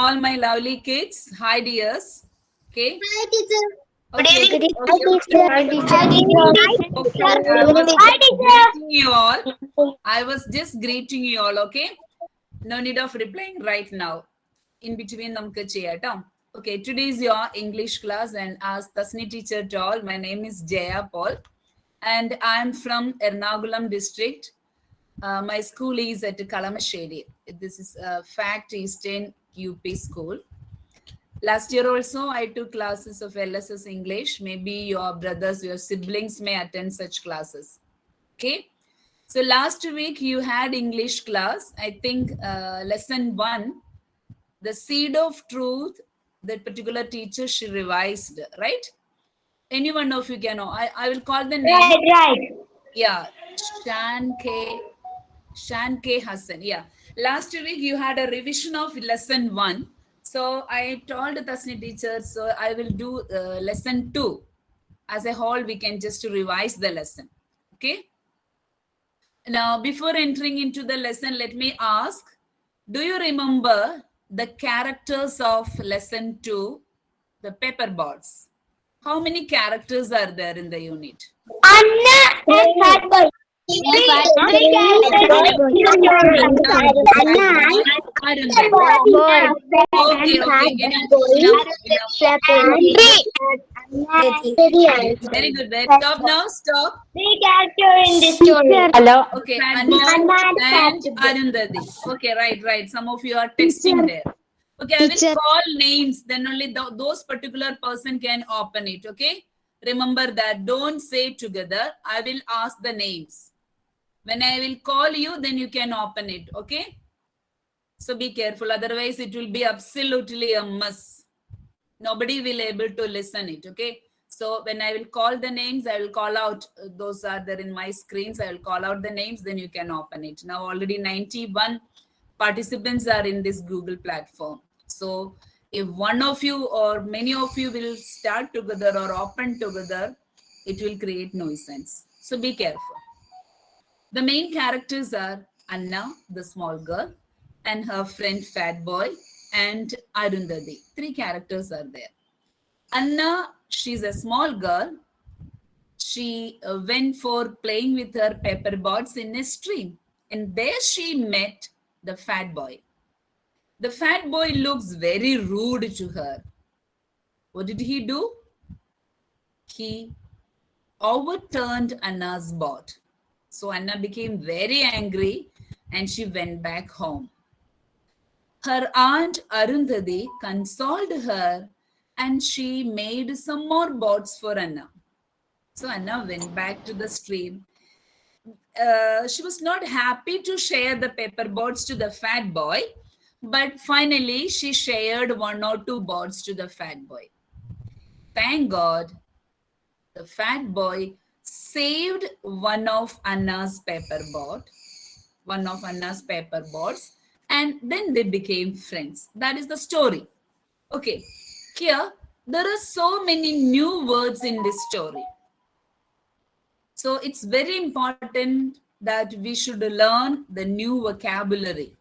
all my lovely kids. Hi, dears. Okay. Hi, teacher. Okay. Good evening. Okay. Hi, teacher. Okay. I was just greeting you all. I was just greeting you all. Okay. No need of replying right now. In between, namku cheyatam. Okay. Today is your English class, and as Tasni teacher told, my name is Jaya Paul, and I am from Ernakulam district. My school is at Kalamashedi. This is Fact Eastern UP school. Last year also, I took classes of LSS English. Maybe your brothers, your siblings may attend such classes. Okay. So last week you had English class. I think lesson 1, the seed of truth, that particular teacher she revised, right? Anyone of you can know. I will call the name. Right. Yeah. Shan K. Hassan. Yeah. Last week you had a revision of lesson 1. So I told Tasni teacher, so I will do lesson 2. As a whole, we can just revise the lesson. Okay. Now, before entering into the lesson, let me ask, do you remember the characters of lesson 2, the paper boards? How many characters are there in the unit? Anna and Fat Boy. Three Okay, okay, enough. Very good. Stop now, stop. Three characters in this story. Hello. Okay, Anmol and Arundhati. Okay, right. Some of you are texting there. Okay, I will call names, then only those particular person can open it, okay? Remember that, don't say together. I will ask the names. When I will call you, then you can open it, okay? So be careful, otherwise it will be absolutely a mess. Nobody will able to listen it, okay? So when I will call the names, I will call out, those are there in my screens, I will call out the names, then you can open it. Now already 91 participants are in this Google platform. So if one of you or many of you will start together or open together, it will create nuisance. So be careful. The main characters are Anna, the small girl, and her friend Fat Boy, and Arundhati. 3 characters are there. Anna, she's a small girl. She went for playing with her paper boards in a stream, and there she met the Fat Boy. The Fat Boy looks very rude to her. What did he do? He overturned Anna's board. So Anna became very angry and she went back home. Her aunt Arundhati consoled her and she made some more boards for Anna. So Anna went back to the stream. She was not happy to share the paper boards to the Fat Boy, but finally she shared 1 or 2 boards to the Fat Boy. Thank God, the Fat Boy saved one of Anna's paper boards, and then they became friends. That is the story. Okay, here there are so many new words in this story. So it's very important that we should learn the new vocabulary,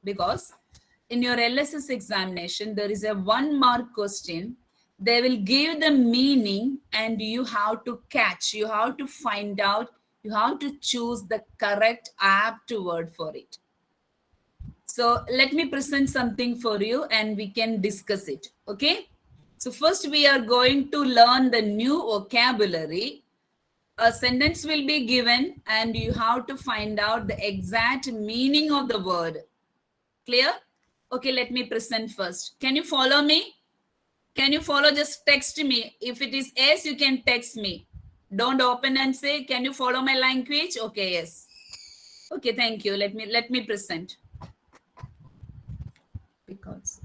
because in your LSS examination, there is a 1 mark question. They will give the meaning and you have to catch, you have to find out, you have to choose the correct apt word for it. So let me present something for you and we can discuss it. Okay. So first we are going to learn the new vocabulary. A sentence will be given and you have to find out the exact meaning of the word. Clear? Okay, let me present first. Can you follow me? Can you follow? Just text me. If it is yes, you can text me. Don't open and say, can you follow my language? Okay, yes. Okay, thank you. Let me present. Because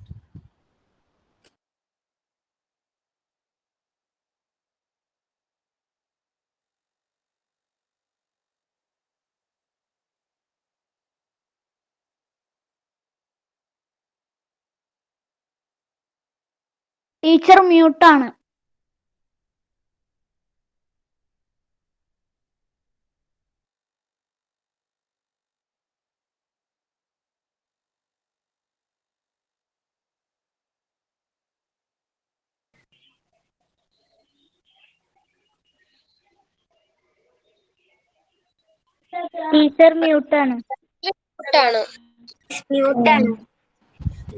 teacher മ്യൂട്ടാണ്. Teacher മ്യൂട്ടാണ്.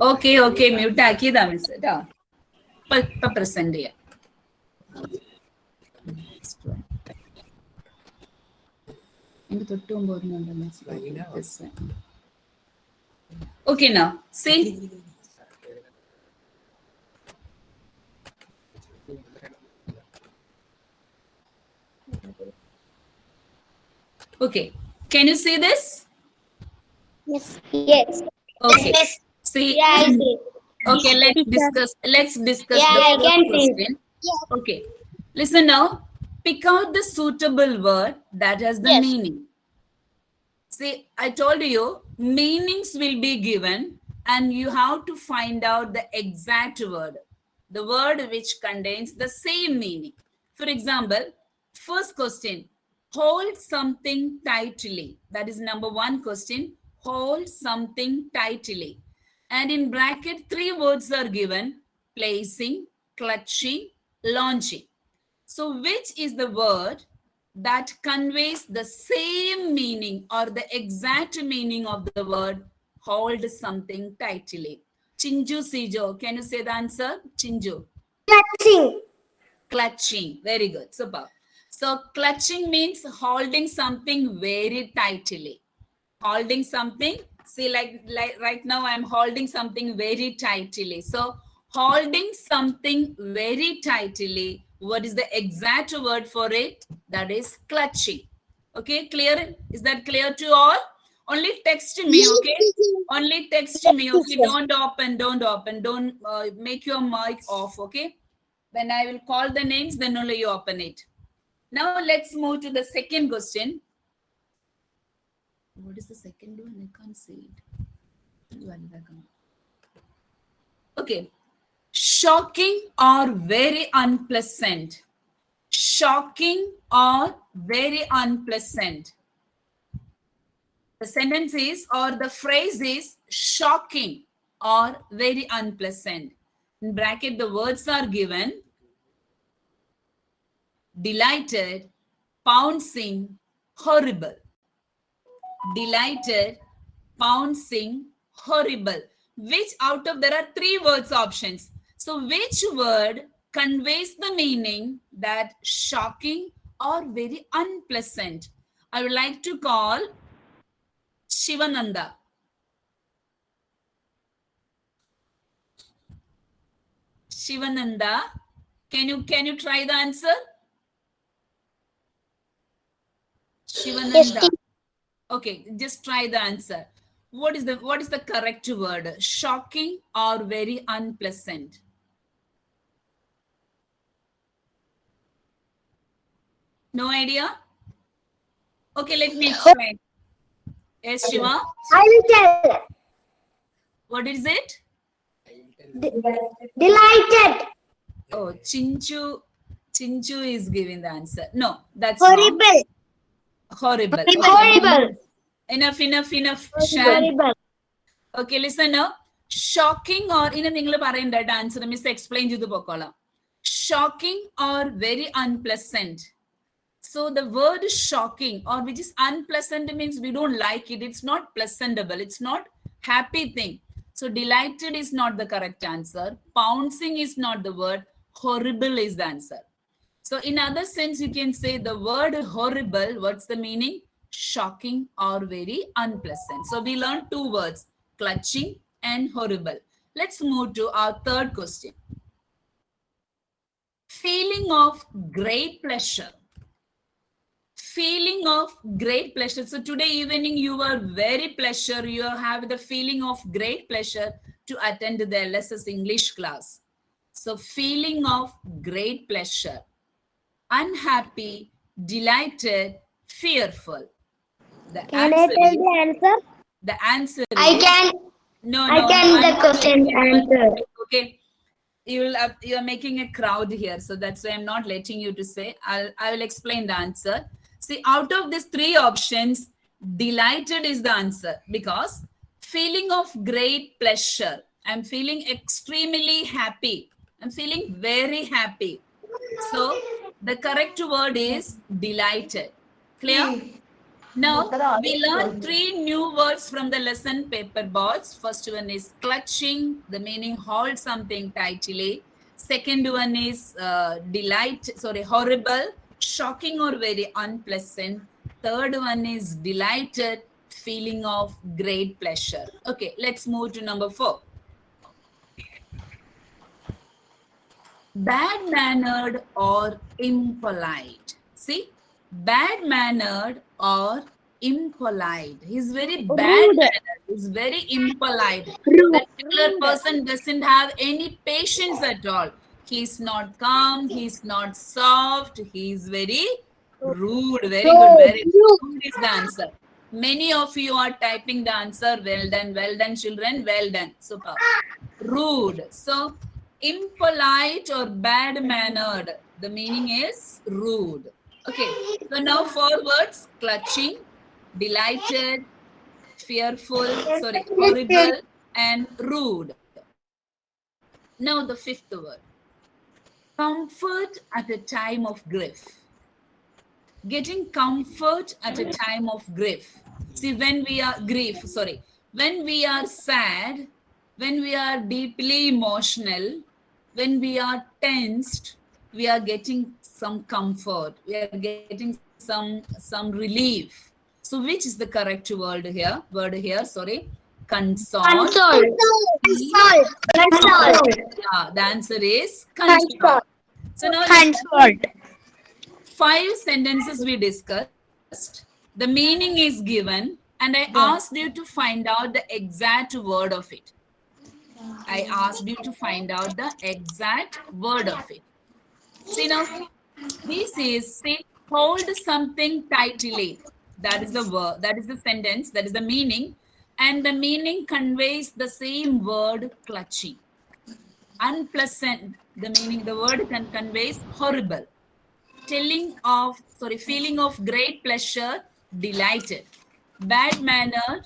Okay okay mute ആക്കിയതാ miss കേട്ടോ. ഇപ്പൊ present ചെയ്യാം. എന്റെ തൊട്ട് മുമ്പ് ഓർമ്മയുണ്ടല്ലോ. Okay now, see. Okay, can you see this? Yes. Yes. Okay. See. Yeah, I see. Okay, let's discuss Yeah, the I first can see. question. Okay, listen now. Pick out the suitable word that has the meaning. See, I told you meanings will be given and you have to find out the exact word, the word which contains the same meaning. For example, first question, hold something tightly. That is number one question, hold something tightly. And in bracket, 3 words are given, placing, clutching, launching. So which is the word that conveys the same meaning or the exact meaning of the word hold something tightly? Chinju Sijo, can you say the answer? Chinju. Clutching. Clutching. Very good. Super. So clutching means holding something very tightly. Holding something. See, like right now I'm holding something very tightly. So holding something very tightly. What is the exact word for it? That is clutching. Okay, clear? Is that clear to all? Only text me, okay? Only text me, okay? Don't open. Don't make your mic off, okay? When I will call the names, then only you open it. Now let's move to the second question. What is the second one? I can't see it. Okay. Shocking or very unpleasant. Shocking or very unpleasant. The sentence is or the phrase is shocking or very unpleasant. In bracket, the words are given. Delighted, pouncing, horrible. Delighted, pouncing, horrible. Which out of there are 3 words options. So which word conveys the meaning that shocking or very unpleasant? I would like to call Shivananda. Shivananda, can you try the answer? Shivananda. Yes. Okay, just try the answer. What is the correct word? Shocking or very unpleasant? No idea? Okay, let me explain. Yes, Shiva? I will tell. What is it? Delighted. Oh, Chinchu is giving the answer. No, that's Horrible. wrong. Horrible. Okay. Horrible. Enough. Shan. Horrible. Okay, listen now. Shocking or in a ningle parayanda answer miss explain to the pokola. Shocking or very unpleasant. So the word shocking or which is unpleasant means we don't like it. It's not pleasantable. It's not happy thing. So delighted is not the correct answer. Pouncing is not the word. Horrible is the answer. So in other sense, you can say the word horrible. What's the meaning? Shocking or very unpleasant. So we learned 2 words, clutching and horrible. Let's move to our third question. Feeling of great pleasure. Feeling of great pleasure. So today evening you were very pleasure. You have the feeling of great pleasure to attend the LSS English class. So feeling of great pleasure. Unhappy, delighted, fearful. The answer is, the answer? the answer I is, can. no, I can I'm the not question letting you answer. Okay, you're making a crowd here, so that's why I'm not letting you to say. I will explain the answer. See, out of these 3 options, delighted is the answer because feeling of great pleasure. I'm feeling extremely happy. I'm feeling very happy. So the correct word is delighted. Clear? Now, we learned 3 new words from the lesson paper boards. First one is clutching, the meaning hold something tightly. Second one is horrible, shocking or very unpleasant. Third one is delighted, feeling of great pleasure. Okay, let's move to number 4. Bad-mannered or impolite. See, bad-mannered or impolite. He's very bad-mannered. He's very impolite. That particular person doesn't have any patience at all. He's not calm. He's not soft. He's very rude. Very good. Very rude is the answer. Many of you are typing the answer. Well done, children. Well done. Super. Rude. So, impolite or bad-mannered. The meaning is rude. Okay. So now 4 words: clutching, delighted, fearful, horrible, and rude. Now the 5th word: comfort at a time of grief. Getting comfort at a time of grief. See, when we are when we are sad, when we are deeply emotional, when we are tensed, we are getting some comfort. We are getting some relief. So, which is the correct word here? Console. Yeah, the answer is console. So now Console. 5 sentences we discussed. The meaning is given, and I asked you to find out the exact word of it. I asked you to find out the exact word of it. See now, this is say hold something tightly. That is the word. That is the sentence. That is the meaning, and the meaning conveys the same word clutching. Unpleasant. The meaning. The word conveys horrible. Feeling of great pleasure, delighted. Bad-mannered,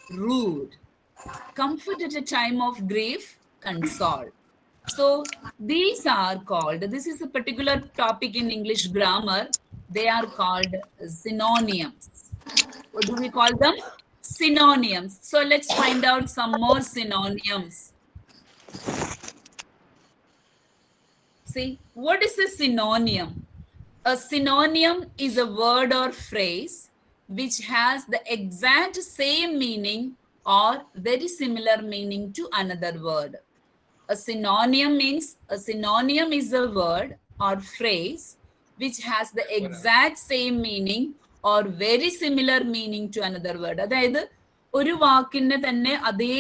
rude. Comfort at a time of grief, console. So these are called, this is a particular topic in English grammar. They are called synonyms. What do we call them? Synonyms. So let's find out some more synonyms. See, what is a synonym? A synonym is a word or phrase which has the exact same meaning or very similar meaning to another word. A synonym is a word or phrase which has the exact same meaning or very similar meaning to another word. അതായത് ഒരു വാക്കിന് തന്നെ അതേ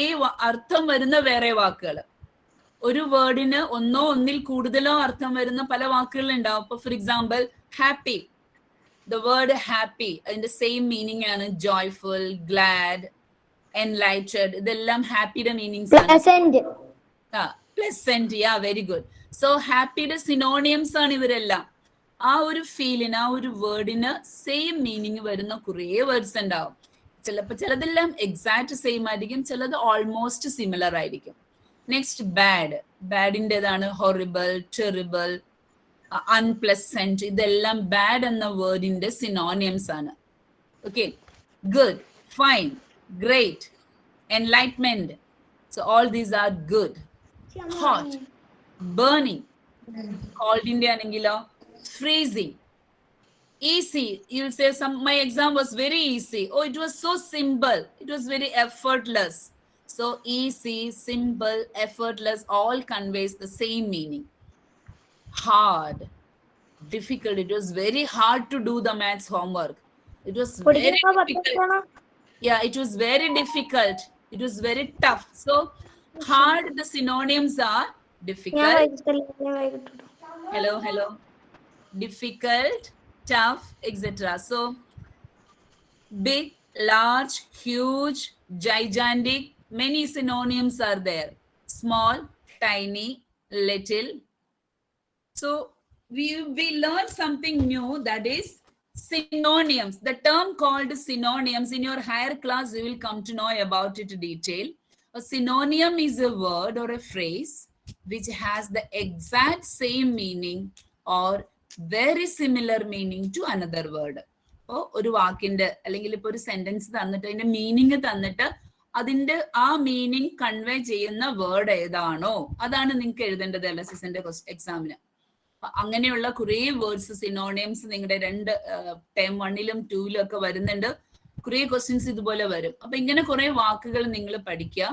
അർത്ഥം വരുന്ന വേറെ വാക്കുകൾ. ഒരു വേർഡിന് ഒന്നോ ഒന്നിൽ കൂടുതലോ അർത്ഥം വരുന്ന പല വാക്കുകൾ ഉണ്ടാവും. ഇപ്പൊ for example happy. The word happy അതിന്റെ സെയിം മീനിങ് ആണ് joyful, glad, enlightened. ഇതെല്ലാം ഹാപ്പിയുടെ മീനിങ്സ് ആണ്. Pleasant, yeah, very good. So ഹാപ്പിയുടെ സിനോണിയംസ് ആണ് ഇവരെല്ലാം. ആ ഒരു ഫീലിന്, ആ ഒരു വേർഡിന് സെയിം മീനിങ് വരുന്ന കുറേ വേർഡ്സ് ഉണ്ടാവും. ചിലതെല്ലാം എക്സാക്ട് സെയിം ആയിരിക്കും, ചിലത് ഓൾമോസ്റ്റ് സിമിലർ ആയിരിക്കും. Next bad. ബാഡിൻ്റെതാണ് ഹൊറിബിൾ, ടെറിബിൾ, അൺപ്ലസന്റ്. ഇതെല്ലാം ബാഡ് എന്ന വേർഡിന്റെ സിനോണിയംസ് ആണ്. Okay, good, fine, great, enlightenment. So all these are good. Hot, burning, cold Indian, freezing. Easy, you'll say my exam was very easy. Oh, it was so simple. It was very effortless. So easy, simple, effortless, all conveys the same meaning. Hard, difficult. It was very hard to do the maths homework. It was very difficult. Yeah, it was very difficult. It was very tough. So hard, the synonyms are difficult. Hello. Difficult, tough, etc. So big, large, huge, gigantic, many synonyms are there. Small, tiny, little. So we learned something new, that is synonyms. The term called synonyms, in your higher class you will come to know about it in detail. A synonym is a word or a phrase which has the exact same meaning or very similar meaning to another word. അപ്പോൾ ഒരു വാക്കിന്റെ അല്ലെങ്കിൽ ഇപ്പൊ ഒരു sentence തന്നിട്ട് അതിന്റെ meaning തന്നിട്ട് അതിന്റെ ആ മീനിങ് കൺവേ ചെയ്യുന്ന വേർഡ് ഏതാണോ അതാണ് നിങ്ങൾക്ക് എഴുതേണ്ടത് LSSന്റെ എക്സാമിന്. അങ്ങനെയുള്ള കുറെ വേർഡ്സ് സിനോണിയംസ് നിങ്ങളുടെ രണ്ട് ടേം 1ലും 2ലും ഒക്കെ വരുന്നുണ്ട്. കുറെ ക്വസ്റ്റ്യൻസ് ഇതുപോലെ വരും. അപ്പൊ ഇങ്ങനെ കുറെ വാക്കുകൾ നിങ്ങൾ പഠിക്കുക.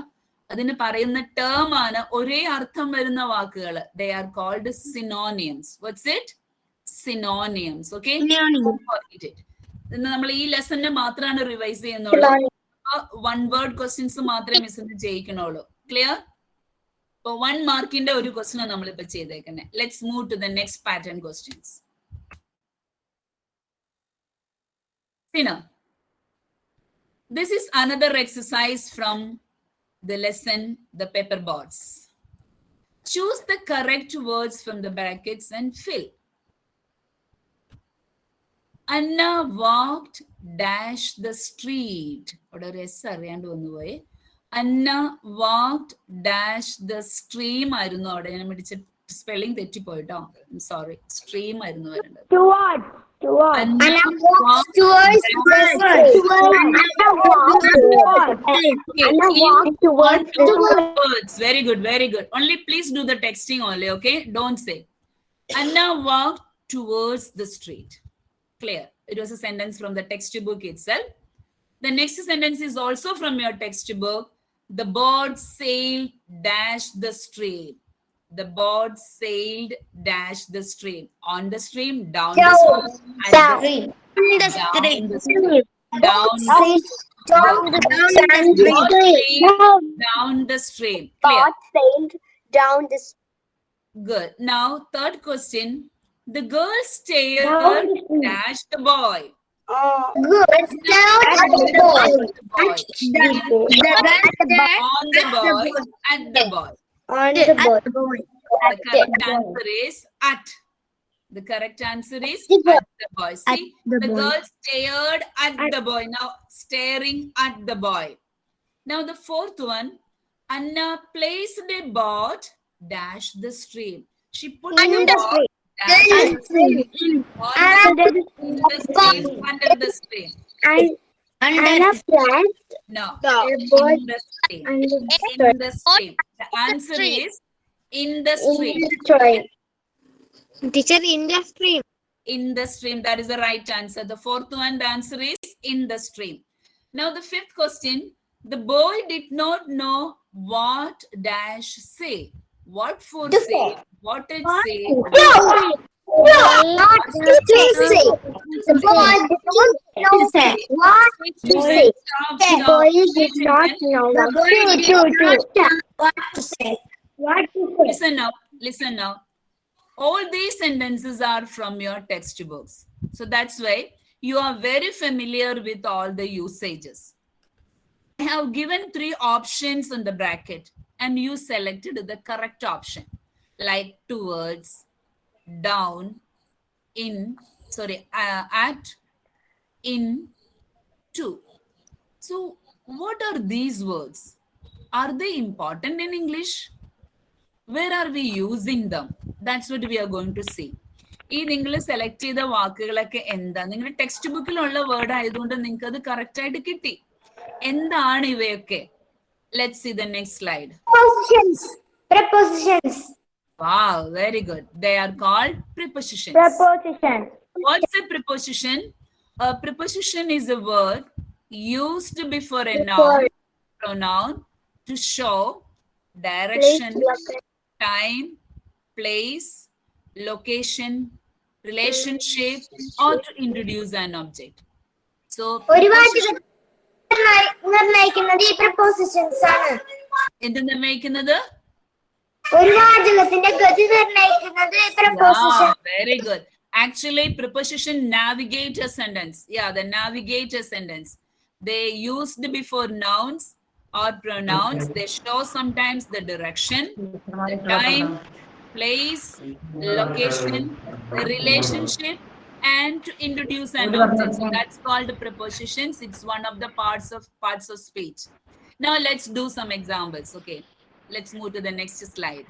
അതിന് പറയുന്ന ടേം ആണ് ഒരേ അർത്ഥം വരുന്ന വാക്കുകൾ. They are called synonyms. What's it? Synonyms. Okay, ഇന്ന് നമ്മൾ ഈ ലെസണിന് മാത്രമാണ് റിവൈസ് ചെയ്യുന്നുള്ളൂ. വൺ വേർഡ് ക്വസ്റ്റ്യൻസ് മാത്രമേ മിസ്സിന് ചെയ്യിക്കണുള്ളൂ. ക്ലിയർ? ഇപ്പൊ 1 മാർക്കിന്റെ ഒരു ക്വസ്റ്റ്യൻ നമ്മളിപ്പോ ചെയ്തേക്കുന്നത്. Let's move to the next pattern questions. This is another exercise from the lesson, the paper boards. Choose the correct words from the brackets and fill. Anna walked dash the street. Or S അറിയാണ്ട് വന്നു പോയി. Anna walked dash the stream ആയിരുന്നു അവിടെ. ഞാൻ പിടിച്ച spelling തെറ്റിപ്പോയിട്ടോ. Sorry. Stream ആയിരുന്നു വരേണ്ടത്. Anna walks towards the stream. Anna walks towards the words. Very good, very good. Only please do the texting only, okay? Don't say. Anna walked towards the street. Clear? It was a sentence from the textbook itself. The next sentence is also from your textbook. The boat sailed dash the stream. The boat sailed dash the stream. On the stream, down the stream. Down the stream. Down the stream. Clear? boat sailed down the stream. Good. Now, third question. The girl stared dash the boy. Good. Down at the boy. On the boy. At the boy. On the boy. The correct answer is at. The correct answer is at the boy. See, the girl stared at the boy. Now, staring at the boy. Now, the fourth one. Anna placed a boat dash the stream. She put the boat dash the stream. Under the stream. Anna placed No. the In boat the stream. under In the stream. The answer is in the stream. Teacher, in the stream. In the stream. That is the right answer. The fourth one, the answer is in the stream. Now the fifth question. The boy did not know what dash say. What for say? What it say? No, not to say. The boy did not know what to say. The boy did not know what to say. What to say. Listen now. Listen now. All these sentences are from your textbooks. So that's why you are very familiar with all the usages. I have given 3 options in the bracket and you selected the correct option, like towards, down, in, at, in, to. So what are these words? Are they important in English? Where are we using them? That's what we are going to see. ഈ നിങ്ങൾ select ചെയ്ത വാക്കുകളൊക്കെ എന്താ? നിങ്ങളുടെ text ബുക്കിലുള്ള word ആയതുകൊണ്ട് നിങ്ങൾക്ക് അത് correct ആയിട്ട് കിട്ടി. എന്താണ് ഇവയൊക്കെ? Let's see the next slide. Prepositions. Prepositions. Wow, very good. They are called prepositions. Preposition. What's a preposition? A preposition is a word used before a noun, pronoun to show direction, time, place, location, relationship, or to introduce an object. So, നിർണ്ണയിക്കുന്നത് ഈ prepositions ആണ്. എന്ത് നിർണ്ണയിക്കുന്നത്? ഒരു വാചകത്തിന്റെ ഗതി നിർണ്ണയിക്കുന്നത് preposition. Very good. Actually, preposition navigate a sentence. Yeah, the navigate a sentence. They used before nouns or pronouns. They show sometimes the direction, the time, place, location, the relationship, and to introduce an object. So that's called prepositions. It's one of the parts of speech. Now let's do some examples. Okay, let's move to the next slide.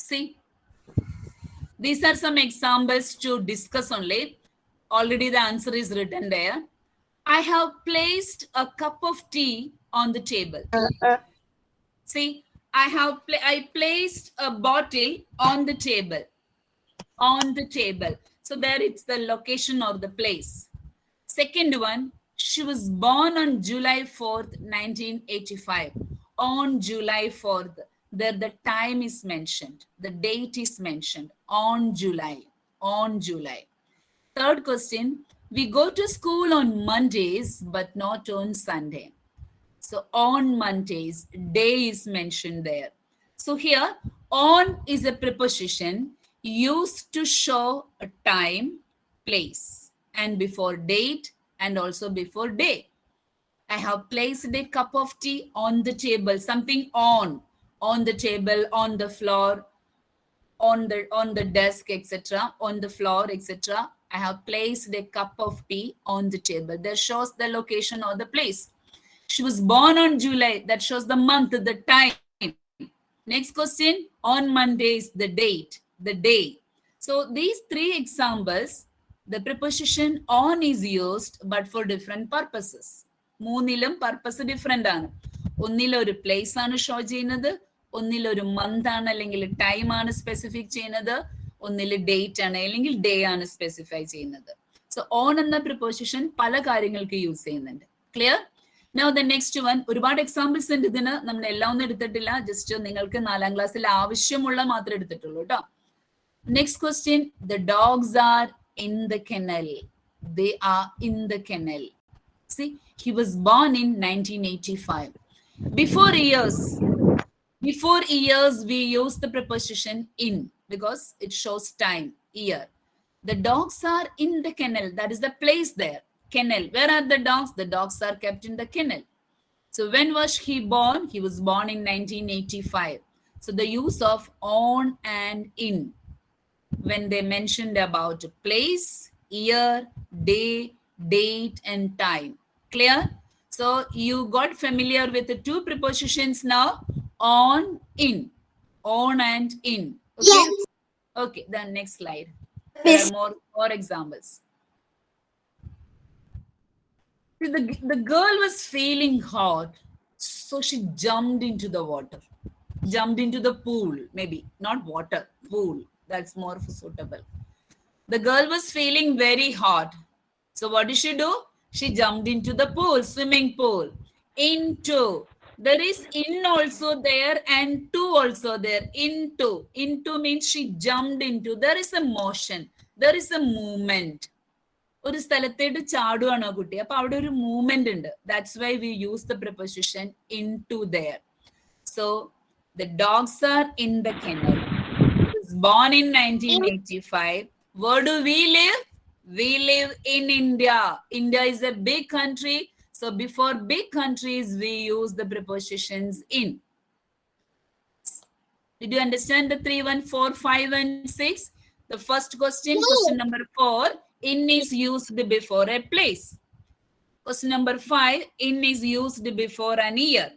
See, These are some examples to discuss only. Already the answer is written there. I have placed a cup of tea on the table. See, I placed a bottle on the table. On the table. So there it's the location or the place. Second one, she was born on July 4th, 1985. On July 4th, there the time is mentioned. The date is mentioned. On July. On July. Third question, we go to school on Mondays, but not on Sunday. So on Mondays, day is mentioned there. So here, on is a preposition used to show a time, place, and before date, and also before day. I have placed a cup of tea on the table, something on the table, on the floor, on the desk, etc., on the floor, etc. I have placed a cup of tea on the table. That shows the location or the place. She was born on July. That shows the month, the time. Next question, on Mondays, the date, the day. So these three examples, the preposition on is used, but for different purposes. മൂന്നിലും purpose different ആണ്. ഒന്നിലൊരു place ആണ് show ചെയ്യുന്നത്, ഒന്നിലൊരു month ആണ് അല്ലെങ്കിൽ time ആണ് specific ചെയ്യുന്നത്, ഒന്നിൽ date ആണ് അല്ലെങ്കിൽ ഡേ ആണ് സ്പെസിഫൈ ചെയ്യുന്നത്. സോ ഓൺ എന്ന പ്രിപ്പോസിഷൻ പല കാര്യങ്ങൾക്ക് യൂസ് ചെയ്യുന്നുണ്ട്. Clear? Now the next one, ഒരുപാട് എക്സാമ്പിൾസ് ഉണ്ട് ഇതിന്. നമ്മൾ എല്ലാം ഒന്നും എടുത്തിട്ടില്ല, ജസ്റ്റ് നിങ്ങൾക്ക് 4ാം ക്ലാസ്സിൽ ആവശ്യമുള്ള മാത്രമേ എടുത്തിട്ടുള്ളൂ കേട്ടോ. Next question, the dogs are in the kennel. They are in the kennel. See, he was born in 1985. Before years, we use the preposition in because it shows time, year. The dogs are in the kennel. That is the place there. Kennel. Where are the dogs? The dogs are kept in the kennel. So when was he born? He was born in 1985. So the use of on and in when they mentioned about place, year, day, date, and time. Clear? So you got familiar with the two prepositions now, on, in. On and in. Okay? Yes. Okay, then next slide. There are more examples. The girl was feeling hot, so she jumped into the water. Jumped into the pool, maybe. Not water, pool. That's more suitable. The girl was feeling very hot. So what did she do? She jumped into the pool, swimming pool. Into. There is in also there and to also there. Into. Into means she jumped into. There is a motion. There is a movement. ഒരു സ്ഥലത്തേട്ട് ചാടുവാണോ കുട്ടി, അപ്പൊ അവിടെ ഒരു movement ഉണ്ട്. That's why we use the preposition in to their. So the dogs are in the kennel. Born in 1985. Where do we live? We live in India. India is a big country. So before big countries, we use the prepositions in. Did you understand the 3, 1, 4, 5, and 6? The first question, question number 4, in is used before a place. Question number 5, in is used before an year.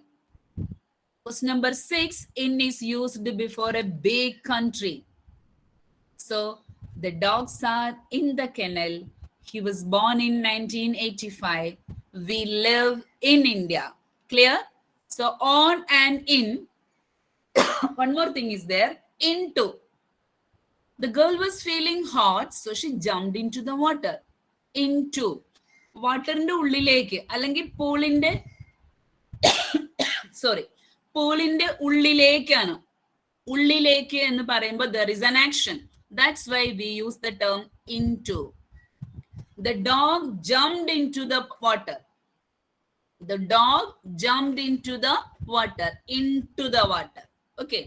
Question number 6, in is used before a big country. So the dogs are in the kennel. He was born in 1985. We live in India. Clear? So on and in. One more thing is there. Into. The girl was feeling hot, so she jumped into the water. Into. വാട്ടറിന്റെ ഉള്ളിലേക്ക് അല്ലെങ്കിൽ പൂളിന്റെ പൂളിന്റെ ഉള്ളിലേക്കാണ്. ഉള്ളിലേക്ക് എന്ന് പറയുമ്പോൾ there is an action. That's why we use the term into. The dog jumped into the water. The dog jumped into the water. Into the water. Okay.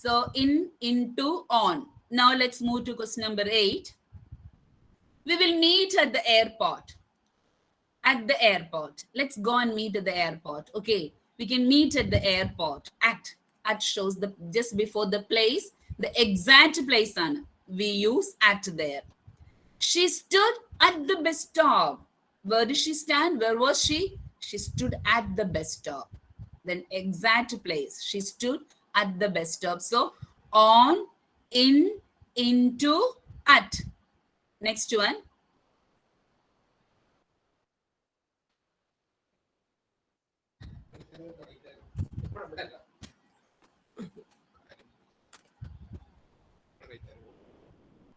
So in, into, on. Now let's move to question number 8. We will meet at the airport. At the airport. Let's go and meet at the airport. Okay. We can meet at the airport. At shows the just before the place, the exact place on. We use at there. She stood at the bus stop. Where did she stand? Where was she? She stood at the bus stop. Then exact place. She stood at the bus stop. So on, in, into, at. Next one.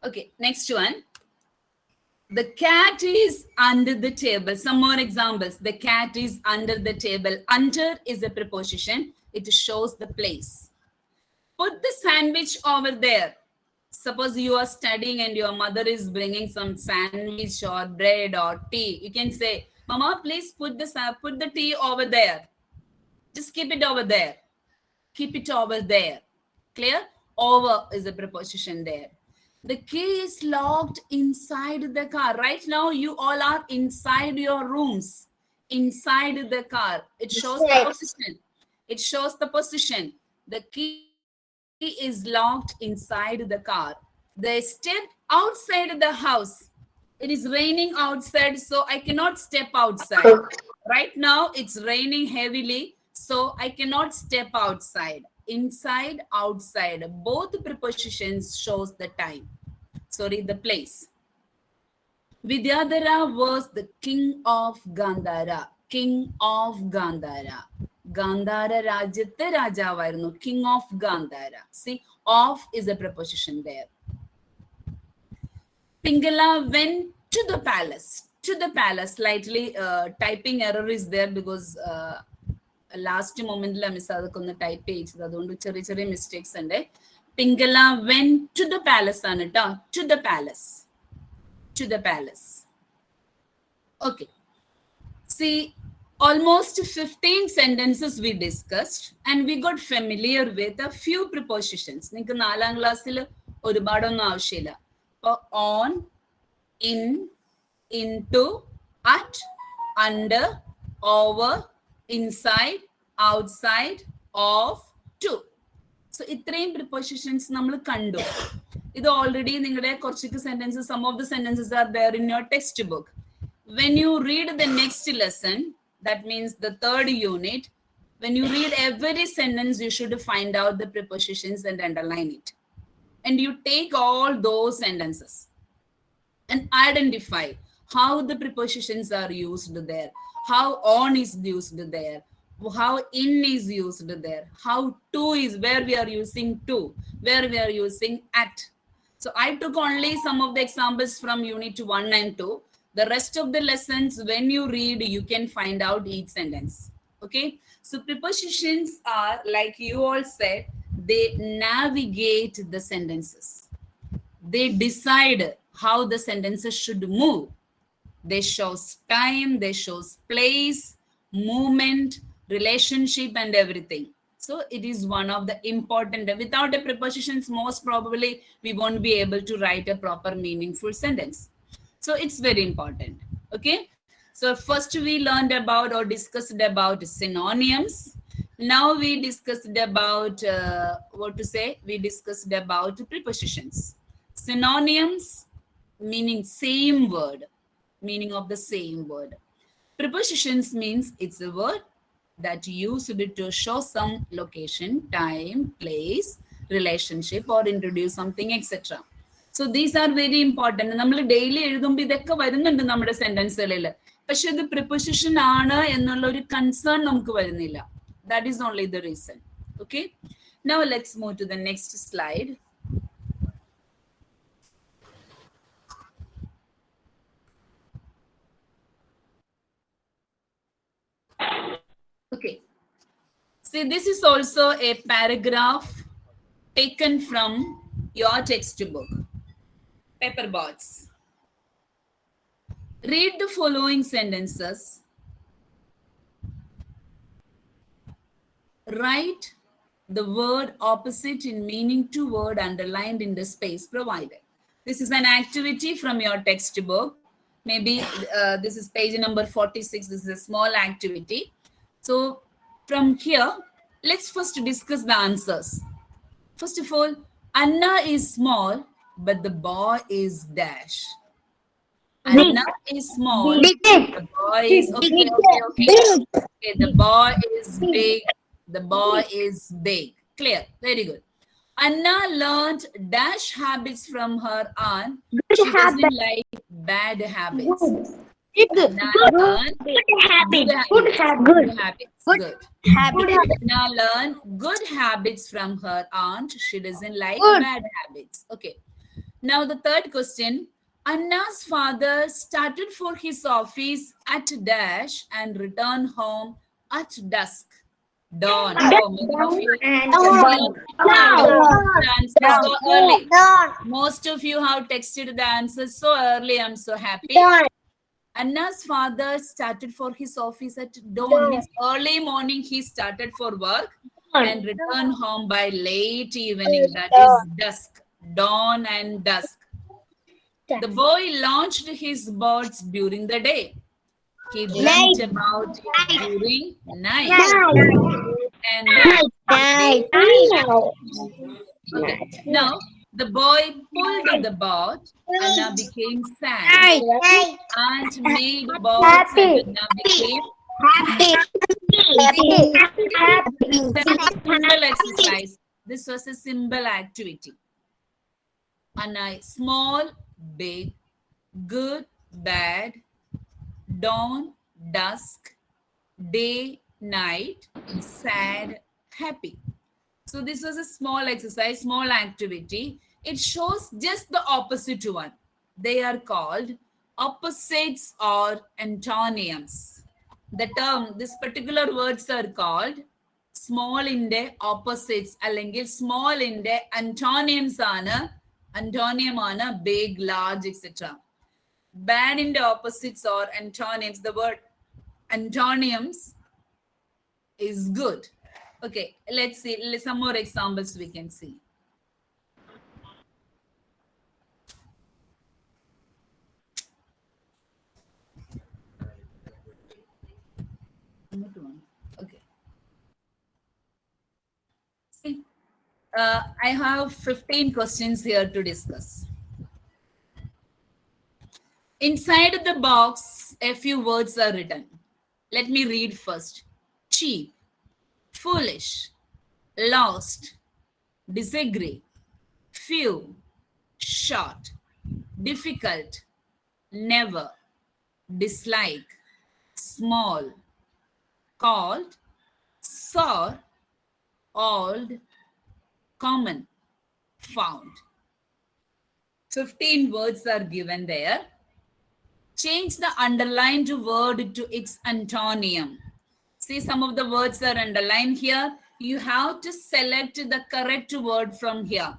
Okay, next one. The cat is under the table. Some more examples. The cat is under the table. Under is a preposition. It shows the place. Put the sandwich over there. Suppose you are studying and your mother is bringing some sandwich or bread or tea. You can say, Mama, please put the tea over there. Just keep it over there. Keep it over there. Clear? Over is a preposition there. The key is locked inside the car. Right now, you all are inside your rooms. Inside the car. It shows the position. It shows the position. The key is locked inside the car. They stepped outside the house. It is raining outside, so I cannot step outside. Right now, it's raining heavily, so I cannot step outside. Inside, outside. Both prepositions shows the time. Sorry, the place. Vidyadhara was the king of Gandhara. King of Gandhara. Gandhara Rajyathe Rajavairunnu. King of Gandhara. See, of is a preposition there. Pingala went to the palace. To the palace. Slightly typing error is there because last moment la miss adakonna type cheyidhu adondu cheri mistakes unde. Pingala went to the palace anata. To the palace. To the palace. Okay. See, almost 15 sentences we discussed and we got familiar with a few prepositions. നിങ്ങൾക്ക് 4ാം ക്ലാസ്സിൽ ഒരുപാടൊന്നും ആവശ്യമില്ല. On, in, into, at, under, over, inside, outside, of, to. So ഇത്രയും prepositions നമ്മൾ കണ്ടു. ഇത് already നിങ്ങളുടെ കുറച്ച് sentences, some of the sentences are there in your textbook. When you read the next lesson, that means the 3rd unit, when you read every sentence, you should find out the prepositions and underline it. And you take all those sentences and identify how the prepositions are used there, how on is used there, how in is used there, how to is where we are using to, where we are using at. So I took only some of the examples from unit 1 and 2. The rest of the lessons, when you read, you can find out each sentence. Okay. So prepositions are, like you all said, they navigate the sentences. They decide how the sentences should move. They show time, they show place, movement, relationship, and everything. So it is one of the important. Without the prepositions, most probably we won't be able to write a proper meaningful sentence. So it's very important. Okay. So first we learned about or discussed about synonyms. Now we discussed about we discussed about prepositions. Synonyms meaning same word, meaning of the same word. Prepositions means it's a word that used to show some location, time, place, relationship, or introduce something, etc. So these are very important. നമ്മൾ daily എഴുതുമ്പോൾ ഇതൊക്കെ വരുന്നുണ്ട് നമ്മുടെ സെന്റൻസുകളിൽ. പക്ഷെ ഇത് preposition ആണ് എന്നുള്ള ഒരു കൺസേൺ നമുക്ക് വരുന്നില്ല. That is only the reason. Okay. Now let's move to the next slide. Okay. See, this is also a paragraph taken from your textbook. Paperboards. Read the following sentences. Write the word opposite in meaning to word underlined in the space provided. This is an activity from your textbook. Maybe this is page number 46. This is a small activity. So from here, let's first discuss the answers. First of all, Anna is small, but the boy is dash. Anna is small. The boy is okay. The boy is big. The boy is big. Clear. Very good. Anna learned dash habits from her aunt. Good She doesn't habit. like bad habits. Good. Anna learned Good habit. good Good habits. Good. Good. habit. Anna learned good habits from her aunt. She doesn't like Good. bad habits. Okay. Now the third question. Anna's father started for his office at dash and returned home at dusk. Dawn. Oh, many of you the answer so early. Most of you have texted the answers so early. I'm so happy. Anna's father started for his office at dawn, means early morning he started for work and returned home by late evening, that is dusk, dawn and dusk. The boy launched his birds during the day. He dreamt about it during night. And then okay. Now the boy pulled the boat. Anna became sad. Aunt made boats and Anna became symbol exercise. This was a symbol activity. Anna, small, big, good, bad, dawn, dusk, day, night, sad, happy. So this was a small exercise, small activity. It shows just the opposite one. They are called opposites or antonyms. The term, this particular words are called small inde opposites അല്ലെങ്കിൽ small inde antonyms ആണ്. Antonym ആണ് big, large, etc. Bad in the opposites or antonyms, the word antonyms is good. Okay, let's see some more examples we can see. Okay. See, I have 15 questions here to discuss. Inside the box, a few words are written. Let me read first. Cheap, foolish, lost, disagree, few, short, difficult, never, dislike, small, called, sour, old, common, found. 15 words are given there. Change the underlined word to its antonym. See, some of the words are underlined here. You have to select the correct word from here.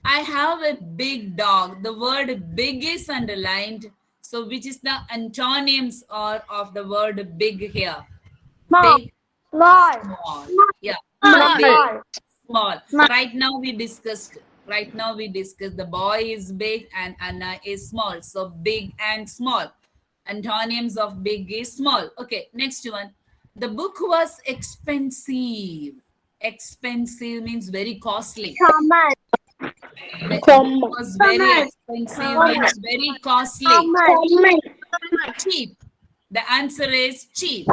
I have a big dog. The word big is underlined. So which is the antonyms or of the word big here? Small. Big, Small. small. Yeah. Small. Big, small. Right now we discussed the boy is big and Anna is small. So big and small. Antonyms of big is small. Okay, next one. The book was expensive. Expensive means very costly. Common. The book was very expensive means very costly. Cheap. The answer is cheap.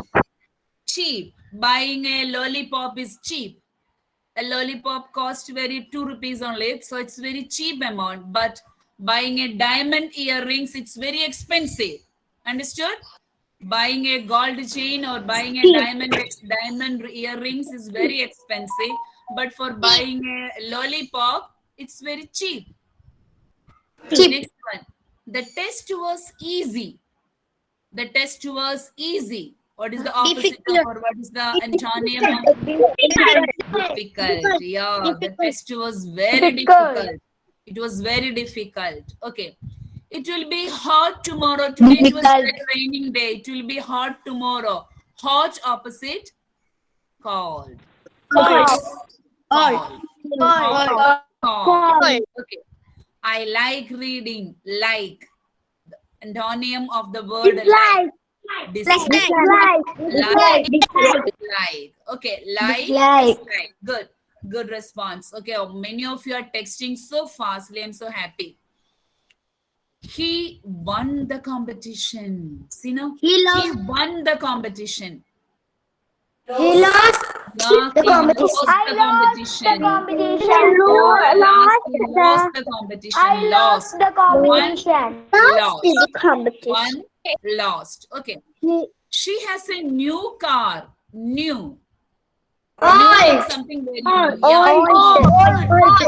Cheap. Buying a lollipop is cheap. A lollipop costs very 2 rupees only, so it's very cheap amount. But buying a diamond earrings, it's very expensive. Understood? Buying a gold chain or buying a diamond earrings is very expensive. But for buying a lollipop, it's very cheap. Next one. The test was easy. The test was easy. What is the opposite of, or what is the antonym of difficult? Yeah, the test was very difficult. It was very difficult. Okay. It will be hot tomorrow. Today it was a raining day. It will be hot tomorrow. Hot opposite? Cold. Cold. Okay. I like reading. Like. The antonym of the word like. Dislike. Like. Okay. Like. Good. Good response. Okay. Many of you are texting so fastly. I'm so happy. He won the competition. See now? He won the competition. He lost Lucky, The competition. lost the competition. Lost Lost the competition. Lost. the competition. Lost. The competition. One lost. Okay. She has a new car. New. New means something very new. Yeah. Old.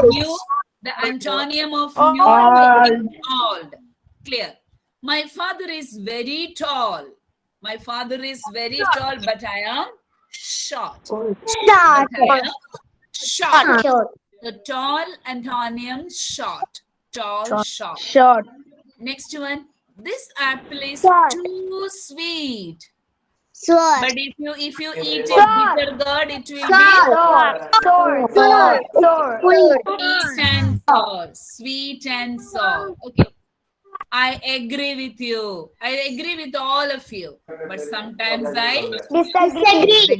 New. The antonym of new is old. Clear. My father is very tall. My father is very tall, but I am short. Short. But I am short. Short. The tall antonym short. Tall, short. Short. Next one. This apple is Short. too sweet. Short. But if you eat it bitter gourd, it will be sweet and sour. Sweet and sour. Okay. I agree with you. I agree with all of you. But sometimes I Disagree.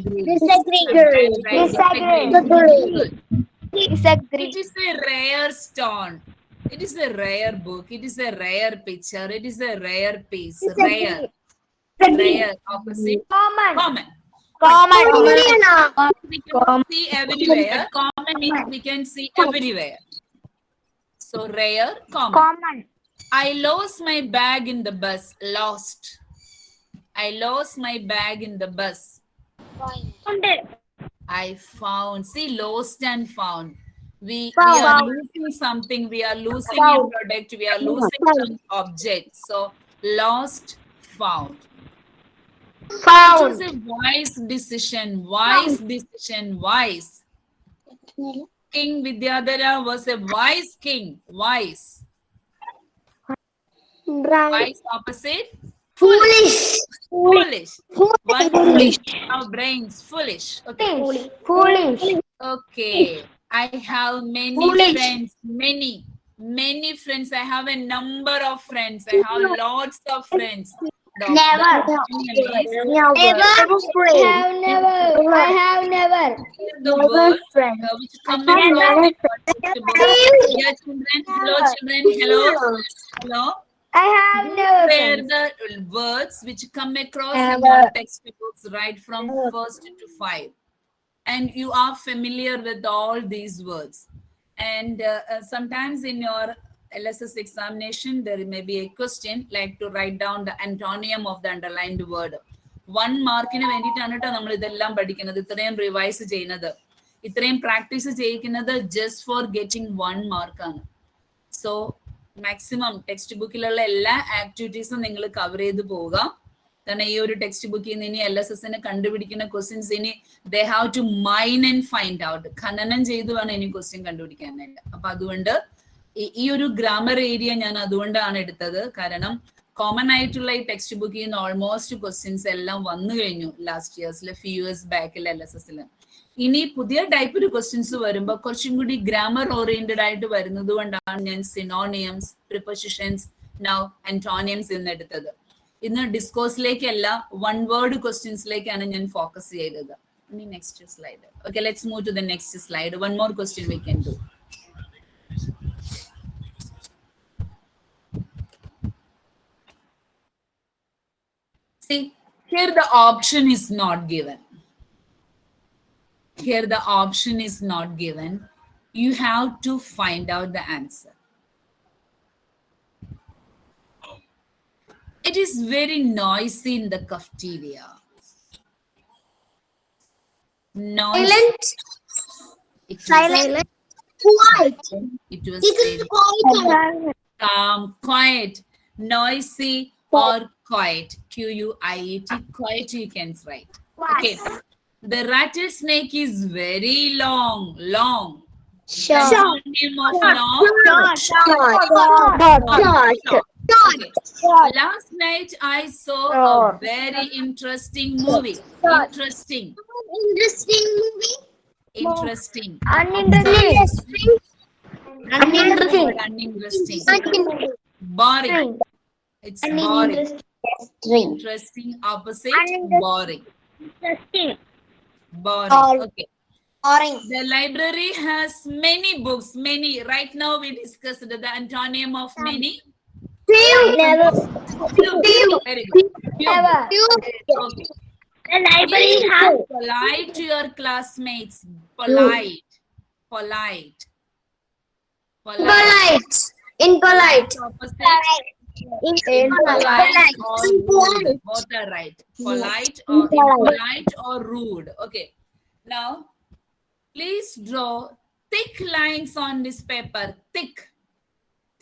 It is a rare stone. It is a rare book. It is a rare picture. It is a rare piece. Rare. Rare. Opposite. Common. We can see everywhere. Common means we can see everywhere. So rare, common. I lost my bag in the bus. Lost. I lost my bag in the bus. I found. See, lost and found. We are losing something. We are losing a product. We are losing some object. So lost, found. It was a wise decision. Wise decision. Wise. King Vidyadhara was a wise king. Wise. Wise opposite. Foolish. Foolish. One foolish. Our brains. Foolish. Okay. Foolish. Okay. I have many friends. Many friends. I have a number of friends. I have lots of friends. Never. I have never. The word which come across dear children, hello children, hello. I have never. Where the words which come across in your textbooks right from 1st to 5, and you are familiar with all these words. And sometimes in your LSS examination, there may be a question like to write down the antonym of the underlined word. 1 markine വേണ്ടിയിട്ടാണ് ട്ടോ നമ്മൾ ഇതെല്ലാം പഠിക്കുന്നത്, ഇത്രയും revise ചെയ്യുന്നത്, ഇത്രയും practice ചെയ്യിക്കുന്നത് just for getting 1 mark ആണ്. So മാക്സിമം ടെക്സ്റ്റ് ബുക്കിലുള്ള എല്ലാ ആക്ടിവിറ്റീസും നിങ്ങൾ കവർ ചെയ്ത് പോവുക. കാരണം ഈ ഒരു ടെക്സ്റ്റ് ബുക്കിൽ നിന്ന് ഇനി LSSനെ കണ്ടുപിടിക്കുന്ന ക്വസ്റ്റ്യൻസ് ഇനി they have to mine and find out, ഖനനം ചെയ്ത് വേണം ഇനി ക്വസ്റ്റ്യൻ കണ്ടുപിടിക്കാനായിട്ട്. അപ്പൊ അതുകൊണ്ട് ഈ ഒരു ഗ്രാമർ ഏരിയ ഞാൻ അതുകൊണ്ടാണ് എടുത്തത്. കാരണം കോമൺ ആയിട്ടുള്ള ഈ ടെക്സ്റ്റ് ബുക്കിൽ നിന്ന് ഓൾമോസ്റ്റ് ക്വസ്റ്റ്യൻസ് എല്ലാം വന്നു കഴിഞ്ഞു ലാസ്റ്റ് ഇയേഴ്സിൽ, ഫ്യൂ ഇയേഴ്സ് ബാക്കിൽ LSSൽ. ഇനി പുതിയ ടൈപ്പ് ഒരു ക്വസ്റ്റ്യൻസ് വരുമ്പോൾ കുറച്ചും കൂടി ഗ്രാമർ ഓറിയന്റഡ് ആയിട്ട് വരുന്നത് കൊണ്ടാണ് ഞാൻ സിനോണിയംസ്, പ്രിപ്പോസിഷൻസ്, നൗ ആന്റോണിയംസ് എന്ന് എടുത്തത്. ഇന്ന് ഡിസ്കോഴ്സിലേക്കല്ല, 1 വേർഡ് ക്വസ്റ്റ്യൻസിലേക്കാണ് ഞാൻ ഫോക്കസ് ചെയ്തത്. ഇനി next slide. Okay, let's move to the next slide. 1 more question we can do. See, here the option is not given. Here the option is not given. You have to find out the answer. It is very noisy in the cafeteria. Noisy. Silent. Quiet. It was It is quiet. calm, quiet, noisy or quiet. Quiet. Quiet you can write. Okay. The rattlesnake is very long. Short. Name of long. Short. Okay. Last night I saw a very interesting movie. Interesting. Interesting movie. Interesting. Uninteresting. Uninteresting. Boring. It's boring. Interesting opposite boring. Boring. Okay. Boring. The library has many books. Many. Right now we discussed the antonym of many. Never. Few. Very good. Few. Never. Okay. The library Be has polite to your classmates. Polite. Polite. impolite. Impolite. Opposite. Impolite. Or rude. Both are right. Polite or impolite or rude. Okay. Now, please draw thick lines on this paper. Thick.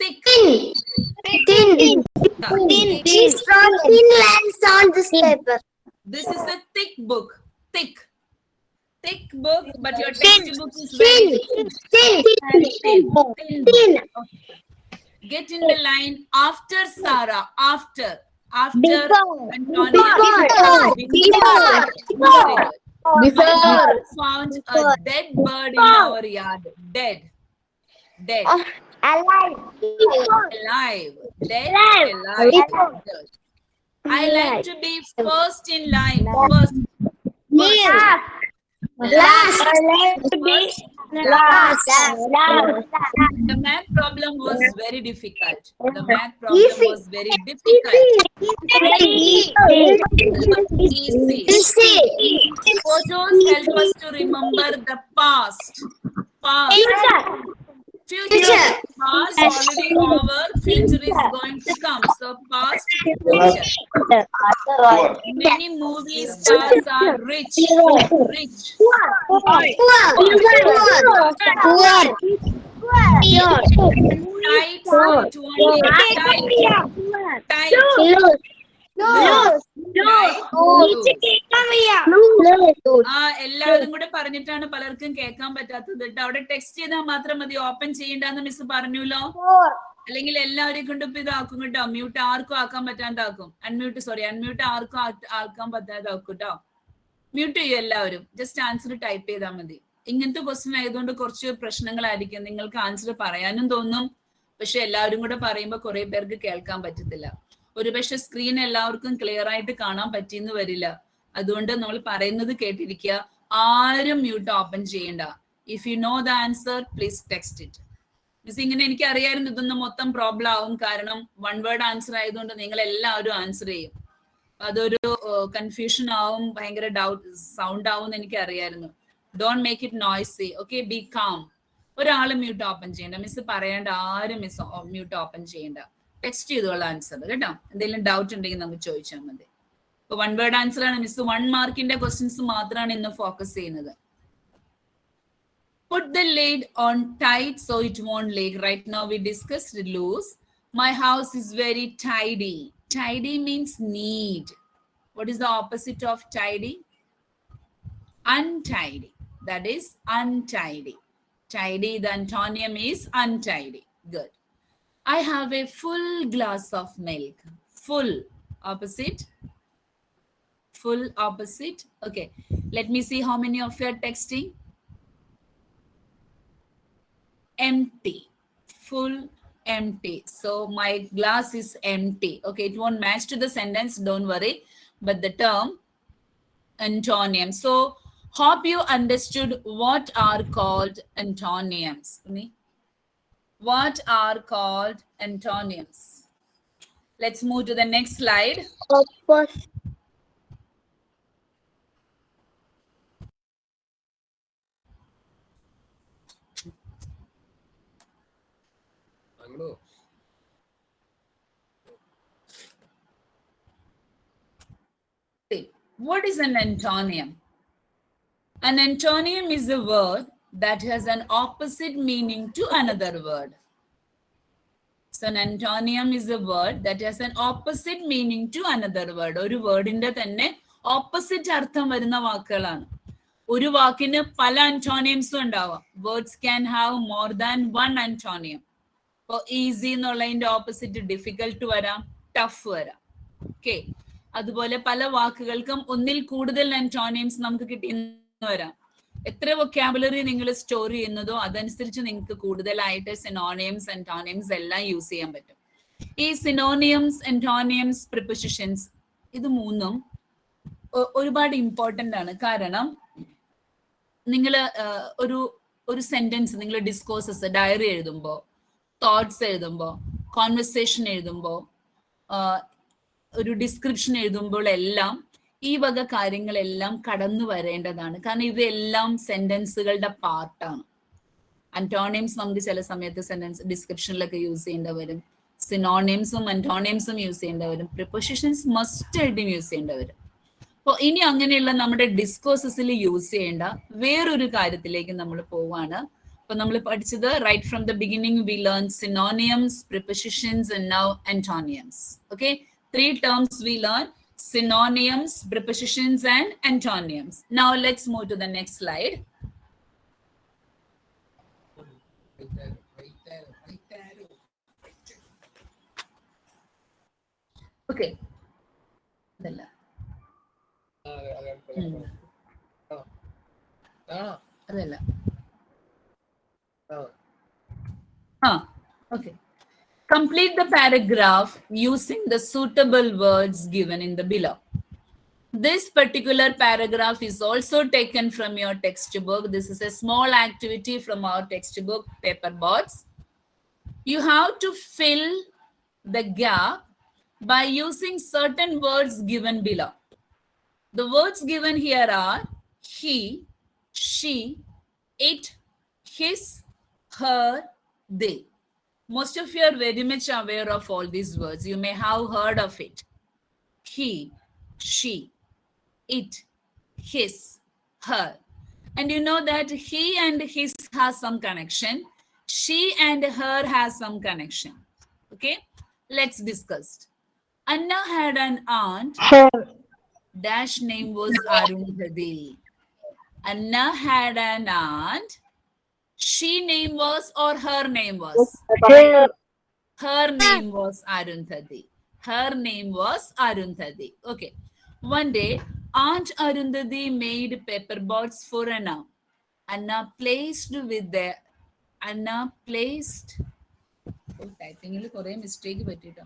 Thick. Thin. Please draw thin lines on this paper. This is a thick book. Thick. Thick book, but your textbook is very thin. Okay. Get in the line after Sarah. After Antonia. Before. Found a dead bird in our yard. Dead. Alive. Dead. Alive. I like to be first in line. First. Last. The math problem was very difficult. Easy. Photos help us to remember the past. Future. Past already over. Future is going to come. So past, future. Many movie stars are rich. എല്ലാവരും കൂടെ പറഞ്ഞിട്ടാണ് പലർക്കും കേൾക്കാൻ പറ്റാത്തത്. അവിടെ text ചെയ്താൽ മാത്രം മതി, ഓപ്പൺ ചെയ്യണ്ടെന്ന് മിസ് പറഞ്ഞല്ലോ. അല്ലെങ്കിൽ എല്ലാവരെയും കൊണ്ട് ഇപ്പൊ ഇതാക്കും കേട്ടോ. മ്യൂട്ട് ആർക്കും ആക്കാൻ പറ്റാതാക്കും. അൺമ്യൂട്ട് ആർക്കും ആക്കാൻ പറ്റാതാക്കും കേട്ടോ. മ്യൂട്ട് ചെയ്യും എല്ലാവരും. ജസ്റ്റ് ആൻസർ ടൈപ്പ് ചെയ്താൽ മതി. ഇങ്ങനത്തെ ക്വസ്റ്റ്യൻ ആയതുകൊണ്ട് കുറച്ച് പ്രശ്നങ്ങളായിരിക്കും. നിങ്ങൾക്ക് ആൻസർ പറയാനും തോന്നും, പക്ഷെ എല്ലാവരും കൂടെ പറയുമ്പോൾ കുറെ പേർക്ക് കേൾക്കാൻ പറ്റത്തില്ല. ഒരുപക്ഷെ സ്ക്രീൻ എല്ലാവർക്കും ക്ലിയർ ആയിട്ട് കാണാൻ പറ്റിയെന്ന് വരില്ല. അതുകൊണ്ട് നമ്മൾ പറയുന്നത് കേട്ടിരിക്കുക. ആരും മ്യൂട്ട് ഓപ്പൺ ചെയ്യണ്ട. If you know the answer please text it. Miss ഇങ്ങനെ എനിക്ക് അറിയാമായിരുന്നു ഇതൊന്നും മൊത്തം പ്രോബ്ലം ആവും. കാരണം വൺ വേർഡ് ആൻസർ ആയതുകൊണ്ട് നിങ്ങൾ എല്ലാവരും ആൻസർ ചെയ്യും. അതൊരു കൺഫ്യൂഷൻ ആവും, ഭയങ്കര ഡൗട്ട് സൗണ്ട് ആവും എന്ന് എനിക്ക് അറിയായിരുന്നു. Don't make it noisy. Okay, B calm. ഒരാളും മ്യൂട്ട് ഓപ്പൺ ചെയ്യണ്ട. മിസ് പറയേണ്ട, ആരും മിസ് മ്യൂട്ട് ഓപ്പൺ ചെയ്യണ്ട. ടെക്സ്റ്റ് ചെയ്തോളാം ആൻസർ കേട്ടോ. എന്തെങ്കിലും ഡൗട്ട് ഉണ്ടെങ്കിൽ നമുക്ക് ചോദിച്ചാൽ മതി. ഇപ്പൊ വൺ വേർഡ് ആൻസർ ആണ് മിസ് 1 മാർക്കിന്റെ ക്വസ്റ്റ്യൻസ് മാത്രമാണ് ഇന്ന് ഫോക്കസ് ചെയ്യുന്നത്. Put the lid on tight so it won't leak. Right now we discussed loose. My house is very tidy. Tidy means neat. What is the opposite of tidy? Untidy. That is untidy. Tidy, the antonyms is untidy. Good. I have a full glass of milk. Full. Opposite. Full opposite. Okay. Let me see how many of you are texting. Empty. Full, empty. So my glass is empty. Okay, it won't match to the sentence, don't worry. But the term antonym. So hope you understood what are called antonyms. What are called antonyms? Let's move to the next slide. What is an antonym? An antonym is a word that has an opposite meaning to another word. So an antonym is a word that has an opposite meaning to another word. ഒരു വേർഡിന്റെ തന്നെ opposite അർത്ഥം വരുന്ന വാക്കുകളാണ്. ഒരു വാക്കിന് പല അന്റോണിയംസും ഉണ്ടാവാം. Words can have more than one antonym. ഇപ്പോൾ ഈസി എന്നുള്ളതിന്റെ ഓപ്പോസിറ്റ് ഡിഫിക്കൽട്ട് വരാം, ടഫ് വരാം. ഓക്കെ, അതുപോലെ പല വാക്കുകൾക്കും ഒന്നിൽ കൂടുതൽ അന്റോണിയംസ് നമുക്ക് കിട്ടിയെന്ന് വരാം. എത്ര വൊക്കാബുലറി നിങ്ങൾ സ്റ്റോർ ചെയ്യുന്നതോ അതനുസരിച്ച് നിങ്ങൾക്ക് കൂടുതലായിട്ട് സിനോണിയംസ്, അന്റോണിയംസ് എല്ലാം യൂസ് ചെയ്യാൻ പറ്റും. ഈ സിനോണിയംസ്, അന്റോണിയംസ്, പ്രിപ്പോസിഷൻസ് ഇത് മൂന്നും ഒരുപാട് ഇമ്പോർട്ടൻ്റ് ആണ്. കാരണം നിങ്ങൾ ഒരു സെന്റൻസ്, നിങ്ങൾ ഡിസ്കോഴ്സസ്, ഡയറി എഴുതുമ്പോൾ, തോട്ട്സ് എഴുതുമ്പോൾ, കോൺവെർസേഷൻ എഴുതുമ്പോൾ, ഒരു ഡിസ്ക്രിപ്ഷൻ എഴുതുമ്പോൾ എല്ലാം ഈ വക കാര്യങ്ങളെല്ലാം കടന്നു വരേണ്ടതാണ്. കാരണം ഇവയെല്ലാം സെന്റൻസുകളുടെ പാർട്ടാണ്. അന്റോണിംസ് നമുക്ക് ചില സമയത്ത് സെന്റൻസ് ഡിസ്ക്രിപ്ഷനിലൊക്കെ യൂസ് ചെയ്യേണ്ടി വരും. സിനോണിംസും അന്റോണിംസും യൂസ് ചെയ്യേണ്ടി വരും. പ്രിപ്പോസിഷൻസ് മസ്റ്റ് ആയിട്ടും യൂസ് ചെയ്യേണ്ടി വരും. അപ്പോൾ ഇനി അങ്ങനെയുള്ള നമ്മുടെ ഡിസ്കോഴ്സസിൽ യൂസ് ചെയ്യേണ്ട വേറൊരു കാര്യത്തിലേക്ക് നമ്മൾ പോവാണ്. അപ്പൊ നമ്മൾ പഠിച്ചത് right from the beginning we learn synonyms, prepositions and now antonyms. Okay, 3 terms we learn: synonyms, prepositions and antonyms. Now let's move to the next slide. Okay, അതല്ല അതല്ല okay. Complete the paragraph using the suitable words given in the below. This particular paragraph is also taken from your textbook. This is a small activity from our textbook, paper boards. You have to fill the gap by using certain words given below. The words given here are he, she, it, his, her, they. Most of you are very much aware of all these words. You may have heard of it. He, she, it, his, her. And you know that he and his has some connection. She and her has some connection. Okay, let's discuss. Anna had an aunt. Dash name was Arundhati. Anna had an aunt. She name was or her name was? Her name was Arundhati. Her name was Arundhati. Okay. One day, Aunt Arundhati made paper boats for Anna. Anna placed with the Anna placed. Oh, typing il kore mistake pattita.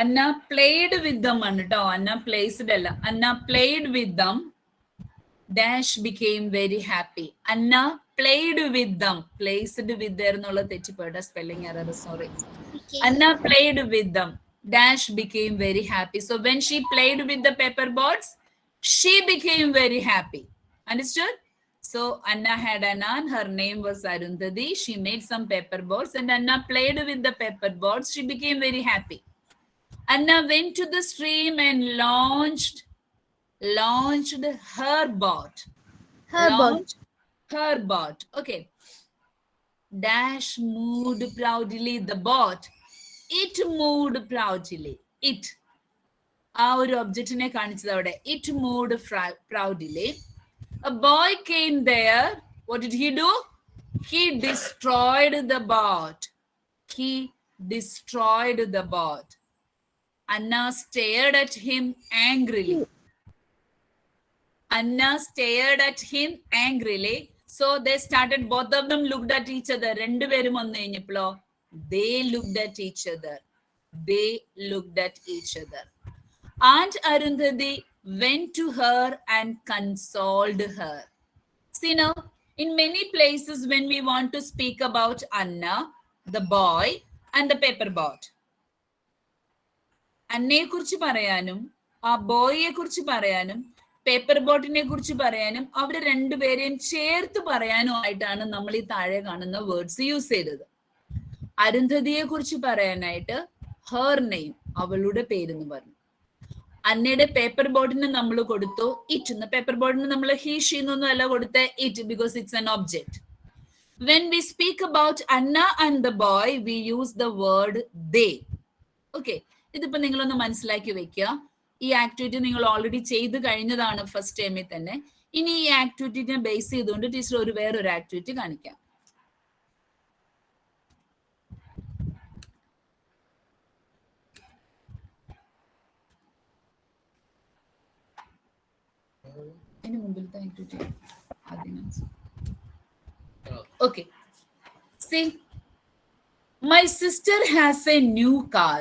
Anna played with them. Anna placed alla. Anna played with them. Dash became very happy. Anna played with them. Placed with there ennulla തെറ്റിപ്പോയിട്ട spelling error, sorry. Anna played with them. Dash became very happy. So when she played with the paper boards, she became very happy. Understood? So Anna had an aunt. Her name was Arundhati. She made some paper boards and Anna played with the paper boards. She became very happy. Anna went to the stream and launched her boat. Her boat. Okay. Dash moved proudly the boat. It moved proudly. It. Our objectine കാണിച്ചത് അവിടെ. It moved proudly. A boy came there. What did he do? He destroyed the boat. He destroyed the boat. Anna stared at him angrily. Anna stared at him angrily. So they started, both of them looked at each other. രണ്ടുപേരും വന്നു കഴിഞ്ഞപ്പോഴോ they looked at each other. They looked at each other. Aunt Arundhati went to her and consoled her. See now, in many places when we want to speak about Anna, the boy, and the paper boat, അന്നയെ കുറിച്ച് പറയാനും ആ ബോയിയെ കുറിച്ച് പറയാനും paper ബോട്ടിനെ കുറിച്ച് പറയാനും അവർ രണ്ടുപേരെയും ചേർത്ത് പറയാനും ആയിട്ടാണ് നമ്മൾ ഈ താഴെ കാണുന്ന വേർഡ്സ് യൂസ് ചെയ്തത്. അരുന്ധതിയെ കുറിച്ച് പറയാനായിട്ട് ഹെർ നെയിം, അവളുടെ പേരെന്ന് പറഞ്ഞു. അന്നയുടെ പേപ്പർ ബോട്ടിന് നമ്മൾ കൊടുത്തു ഇറ്റ്. പേപ്പർ ബോട്ടിന് നമ്മൾ ഹീ ഷീ എന്നൊന്നും അല്ല കൊടുത്ത it, because it's an object. When we speak about Anna and the boy, we use the word they. Okay, ഇതിപ്പോ നിങ്ങളൊന്ന് മനസ്സിലാക്കി വെക്കുക. ഈ ആക്ടിവിറ്റി നിങ്ങൾ ഓൾറെഡി ചെയ്ത് കഴിഞ്ഞതാണ് ഫസ്റ്റ് ടൈമിൽ തന്നെ. ഇനി ഈ ആക്ടിവിറ്റിനെ ബേസ് ചെയ്തുകൊണ്ട് ടീച്ചർ വേറൊരു ആക്ടിവിറ്റി കാണിക്കാം. അതിന് മുമ്പിലത്തെ activity okay. See, my sister has a new car,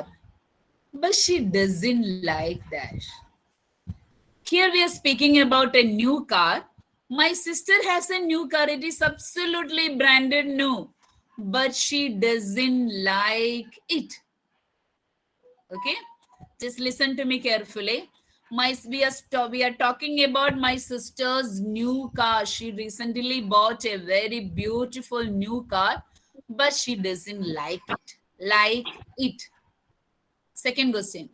but she doesn't like that. Here we are speaking about a new car. My sister has a new car. It is absolutely branded new, but she doesn't like it. Okay, just listen to me carefully. We are talking about my sister's new car. She recently bought a very beautiful new car, but she doesn't like it. Like it. Second question.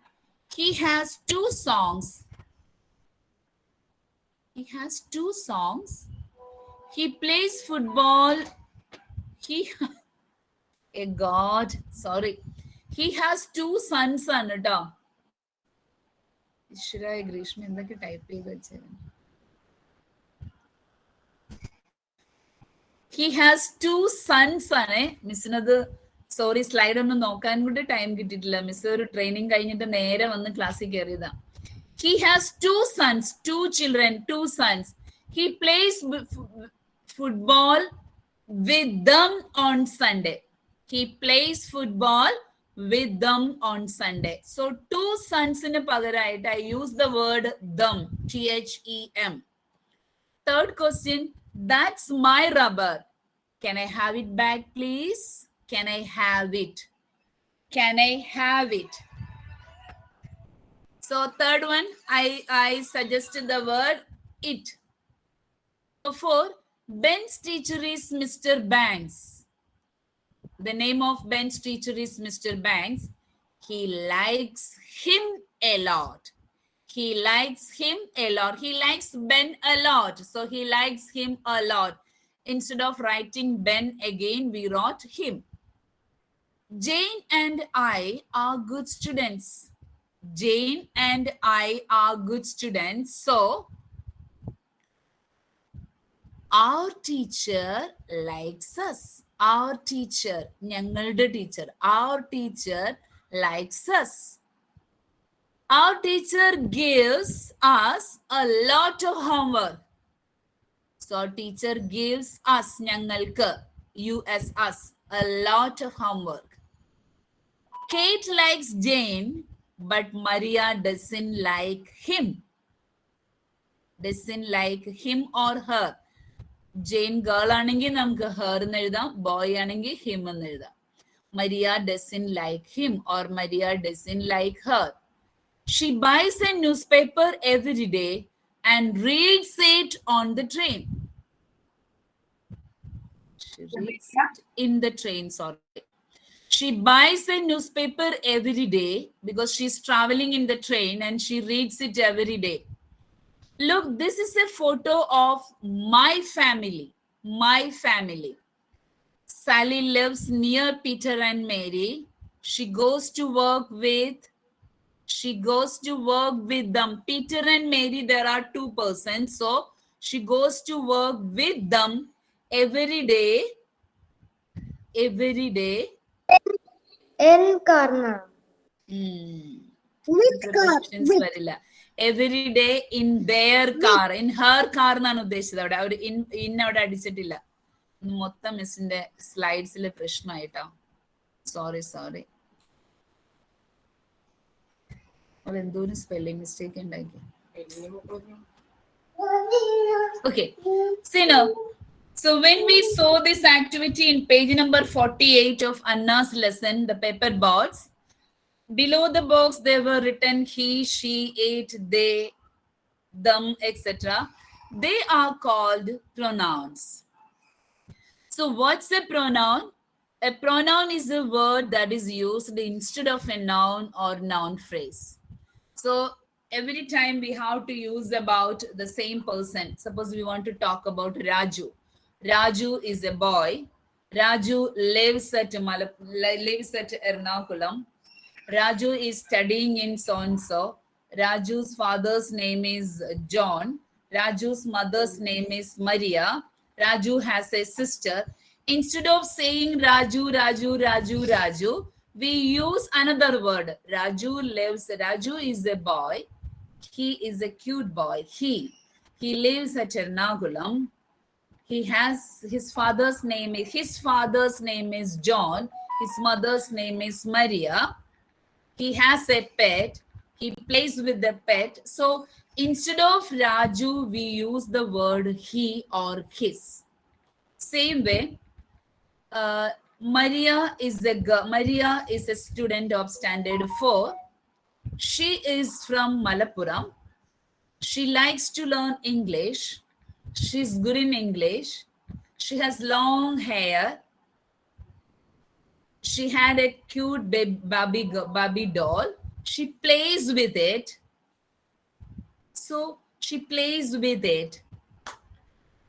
He has two songs. He has two songs. He plays football. He a god. Sorry. He has two sons ആണ് കേട്ടോ. ഈശ്വരായ ഗ്രീഷ്മ എന്തൊക്കെ type ചെയ്ത് വെച്ചത്. He has two sons ആണ്. മിസ്സിനത് sorry slide ഒന്നും നോക്കാൻ കൂടി time കിട്ടിയിട്ടില്ല. മിസ് ഒരു ട്രെയിനിങ് കഴിഞ്ഞിട്ട് നേരെ വന്ന് ക്ലാസ്സിൽ കയറിയതാ. He has two sons, two children, two sons. He plays football with them on Sunday. He plays football with them on Sunday. So two sons in a pagarait, I use the word them, them. Third question, that's my rubber. Can I have it back, please? Can I have it? Can I have it? So third one, I suggested the word it. Four, Ben's teacher is Mr. Banks. The name of Ben's teacher is Mr. Banks. He likes him a lot. He likes him a lot. He likes Ben a lot. So he likes him a lot. Instead of writing Ben again, we wrote him. Jane and I are good students. Jane and I are good students. So our teacher likes us. Our teacher, ഞങ്ങളുടെ teacher, our teacher likes us. Our teacher gives us a lot of homework. So our teacher gives us, ഞങ്ങൾക്ക്, us, a lot of homework. Kate likes Jane, but Maria doesn't like him. Doesn't like him or her. Jane girl ആണെങ്കിൽ നമുക്ക് her എന്ന് എഴുതാം, boy ആണെങ്കിൽ him എന്ന് എഴുതാം. Maria doesn't like him or Maria doesn't like her. She buys a newspaper every day and reads it on the train. She reads it in the train, sorry. She buys a newspaper every day because she's traveling in the train and she reads it every day. Look, this is a photo of my family. My family. Sally lives near Peter and Mary. She goes to work with them. Peter and Mary, there are two persons. So she goes to work with them every day. Every day. In Karna. Which car? Every day in their car. In her car എന്നാണ് ഉദ്ദേശിച്ചത്. അവിടെ അവർ അവിടെ അടിച്ചിട്ടില്ല. മൊത്തം മിസ്സിന്റെ സ്ലൈഡ്സിൽ പ്രശ്നമായിട്ടോ. Sorry അവിടെ എന്തോരം spelling mistake ഉണ്ടാക്കി. Okay. See now. So when we saw this activity in page number 48 of Anna's lesson, the paper boards, below the box they were written he, she, it, they, them, etc. They are called pronouns. So what's a pronoun? A pronoun is a word that is used instead of a noun or noun phrase. So every time we have to use about the same person. Suppose we want to talk about Raju. Raju is a boy. Raju lives at Ernakulam. Raju is studying in so-and-so. Raju's father's name is John. Raju's mother's name is Maria. Raju has a sister. Instead of saying Raju, we use another word. Raju is a boy. He is a cute boy. He lives at Ernakulam. He has his father's name is John. His mother's name is Maria. He has a pet. He plays with the pet. So instead of Raju, we use the word he or his. Same way, Maria is a student of standard 4. She is from Malappuram. She likes to learn English. She's good in English. She has long hair. She had a cute Barbie doll. She plays with it. So she plays with it.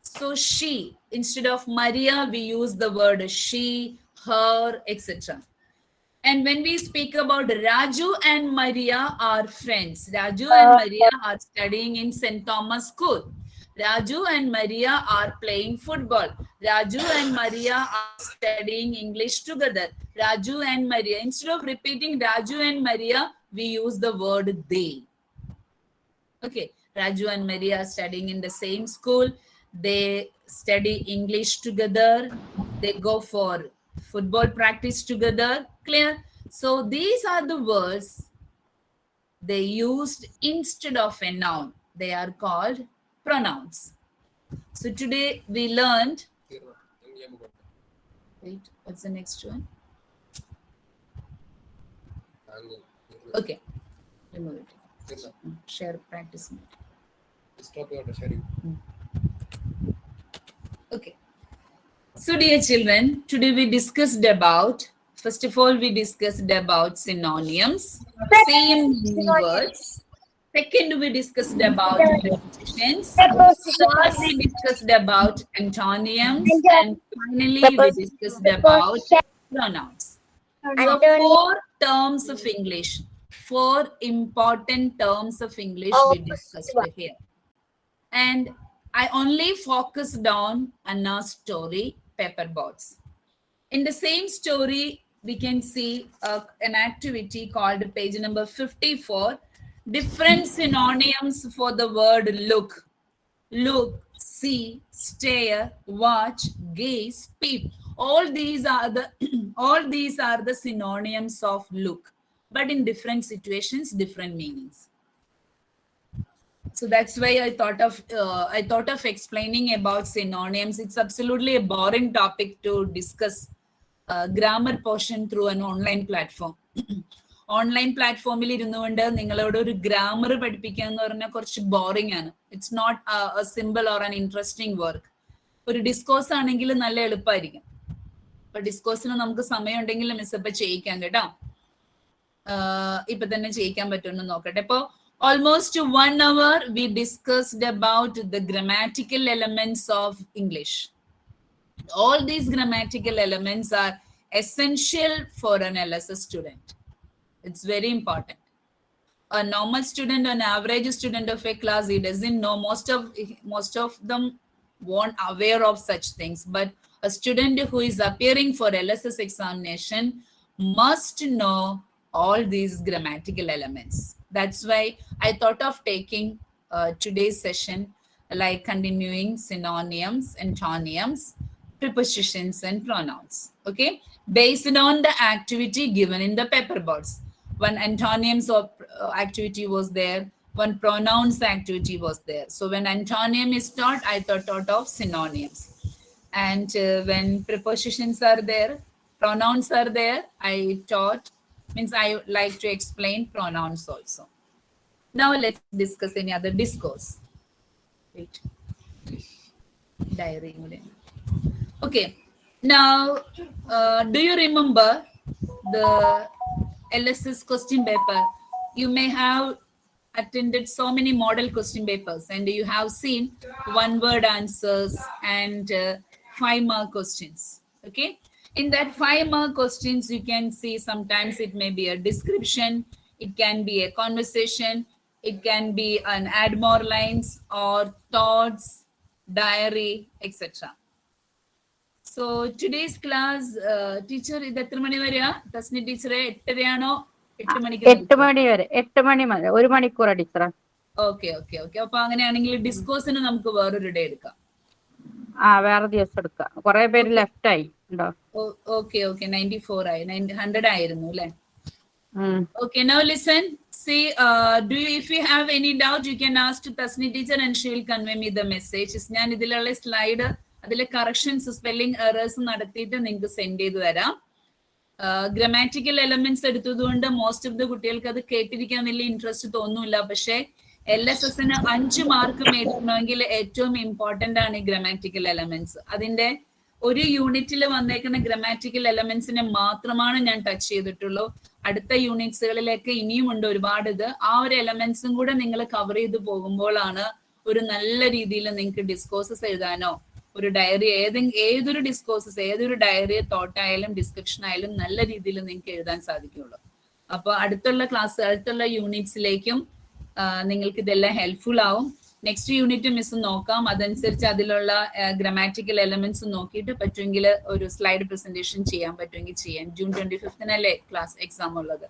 So she, instead of Maria, we use the word she, her, etc. And when we speak about Raju and Maria are friends. Raju and Maria are studying in St. Thomas School. Raju and Maria are playing football. Raju and Maria are studying English together. Raju and Maria. Instead of repeating Raju and Maria, we use the word they. Okay, Raju and Maria are studying in the same school. They study English together. They go for football practice together. Clear? So these are the words they used instead of a noun. They are called pronouns. So today we learned. Wait, what's the next one? Okay, remove it. Share practice mode. Stop your sharing. Okay. So dear children, today we discussed about, first of all, we discussed about synonyms, same meaning words. Second, we discussed about prepositions. Third, we discussed about antonyms. And finally, we discussed about pronouns. So 4 terms of English, 4 important terms of English we discussed here. And I only focused on Anna's story, Paperboards. In the same story, we can see an activity called page number 54, different synonyms for the word look. Look, see, stare, watch, gaze, peep. All these are the synonyms of look, but in different situations, different meanings. So that's why I thought of explaining about synonyms. It's absolutely a boring topic to discuss grammar portion through an online platform. Online പ്ലാറ്റ്ഫോമിൽ ഇരുന്നുകൊണ്ട് നിങ്ങളോട് ഒരു grammar പഠിപ്പിക്കുക എന്ന് പറഞ്ഞാൽ കുറച്ച് boring ആണ്. It's not a simple or an interesting work. ഒരു ഡിസ്കോഴ്സ് ആണെങ്കിൽ നല്ല എളുപ്പമായിരിക്കും. അപ്പൊ ഡിസ്കോഴ്സിന് നമുക്ക് സമയം ഉണ്ടെങ്കിൽ മിസ് ഇപ്പൊ ചെയ്യിക്കാം കേട്ടോ. ഇപ്പൊ തന്നെ ചെയ്യിക്കാൻ പറ്റുമെന്ന് നോക്കട്ടെ. ഇപ്പൊ almost 1 hour we discussed about the grammatical elements of English. All these grammatical elements are essential for an LSS student. It's very important. A normal student, an average student of a class, he doesn't know. Most of them weren't aware of such things. But a student who is appearing for LSS examination must know all these grammatical elements. That's why I thought of taking today's session, like continuing synonyms, antonyms, prepositions, and pronouns. Okay, based on the activity given in the paperboards. One antonyms of activity was there, one pronouns activity was there. So when antonym is taught, I thought of synonyms. And when prepositions are there, pronouns are there, I like to explain pronouns also. Now let's discuss any other discourse. Wait. Diary. Okay. Now, do you remember the LSS question paper? You may have attended so many model question papers and you have seen 1-word answers and 5-mark questions. Okay. In that 5-mark questions, you can see sometimes it may be a description, it can be a conversation, it can be an add more lines or thoughts, diary, etc. So today's class, teacher, ഇത് എത്ര മണി വരെയാ? തസ്നി ടീച്ചറെ 8:30 8 മണിക്ക്? 8 മണി വരെ. 8 മണി വരെ 1 മണിക്കൂർ ടീച്ചറെ. Okay. അപ്പൊ അങ്ങനെയാണെങ്കിൽ ഡിസ്കോഴ്സിന് നമുക്ക് വേറൊരു ഡേ എടുക്കാം. വേറെ ദിവസം എടുക്കാം. കുറെ പേര് ലെഫ്റ്റ് ആയി ഉണ്ടോ? ഓക്കെ 94 ആയി, 100 ആയിരുന്നു അല്ലേ? Okay, now listen. See, if you have any doubt, you can ask to Tasni teacher and she will convey me the message. ഞാൻ ഇതിലുള്ള സ്ലൈഡ്, അതിലെ കറക്ഷൻസ്, സ്പെല്ലിംഗ് എറേഴ്സ് നടത്തിയിട്ട് നിങ്ങൾക്ക് സെൻഡ് ചെയ്ത് തരാം. ഗ്രാമാറ്റിക്കൽ എലമെന്റ്സ് എടുത്തതുകൊണ്ട് മോസ്റ്റ് ഓഫ് ദ കുട്ടികൾക്ക് അത് കേട്ടിരിക്കാൻ വലിയ ഇൻട്രസ്റ്റ് തോന്നില്ല. പക്ഷെ LSSന് 5 മാർക്ക് മേടിക്കണമെങ്കിൽ ഏറ്റവും ഇമ്പോർട്ടന്റ് ആണ് ഈ ഗ്രാമാറ്റിക്കൽ എലമെന്റ്സ്. അതിന്റെ ഒരു യൂണിറ്റിൽ വന്നേക്കുന്ന ഗ്രാമാറ്റിക്കൽ എലമെന്റ്സിനെ മാത്രമാണ് ഞാൻ ടച്ച് ചെയ്തിട്ടുള്ളൂ. അടുത്ത യൂണിറ്റ്സുകളിലേക്ക് ഇനിയും ഉണ്ട് ഒരുപാട്. ഇത് ആ ഒരു എലമെന്റ്സും കൂടെ നിങ്ങൾ കവർ ചെയ്ത് പോകുമ്പോഴാണ് ഒരു നല്ല രീതിയിൽ നിങ്ങൾക്ക് ഡിസ്കോഴ്സസ് എഴുതാനോ ഒരു ഡയറി ഏതൊരു ഡിസ്കോഴ്സസ് ഏതൊരു ഡയറി തോട്ടായാലും ഡിസ്ക്രിപ്ഷൻ ആയാലും നല്ല രീതിയിൽ നിങ്ങൾക്ക് എഴുതാൻ സാധിക്കുള്ളൂ. അപ്പൊ അടുത്തുള്ള യൂണിറ്റ്സിലേക്കും നിങ്ങൾക്ക് ഇതെല്ലാം ഹെൽപ്ഫുൾ ആവും. നെക്സ്റ്റ് യൂണിറ്റ് മിസ് നോക്കാം. അതനുസരിച്ച് അതിലുള്ള ഗ്രാമാറ്റിക്കൽ എലമെന്റ്സ് നോക്കിയിട്ട് പറ്റുമെങ്കിൽ ഒരു സ്ലൈഡ് പ്രസന്റേഷൻ ചെയ്യാൻ പറ്റുമെങ്കിൽ ചെയ്യാം. ജൂൺ 25 ക്ലാസ് എക്സാം ഉള്ളത്.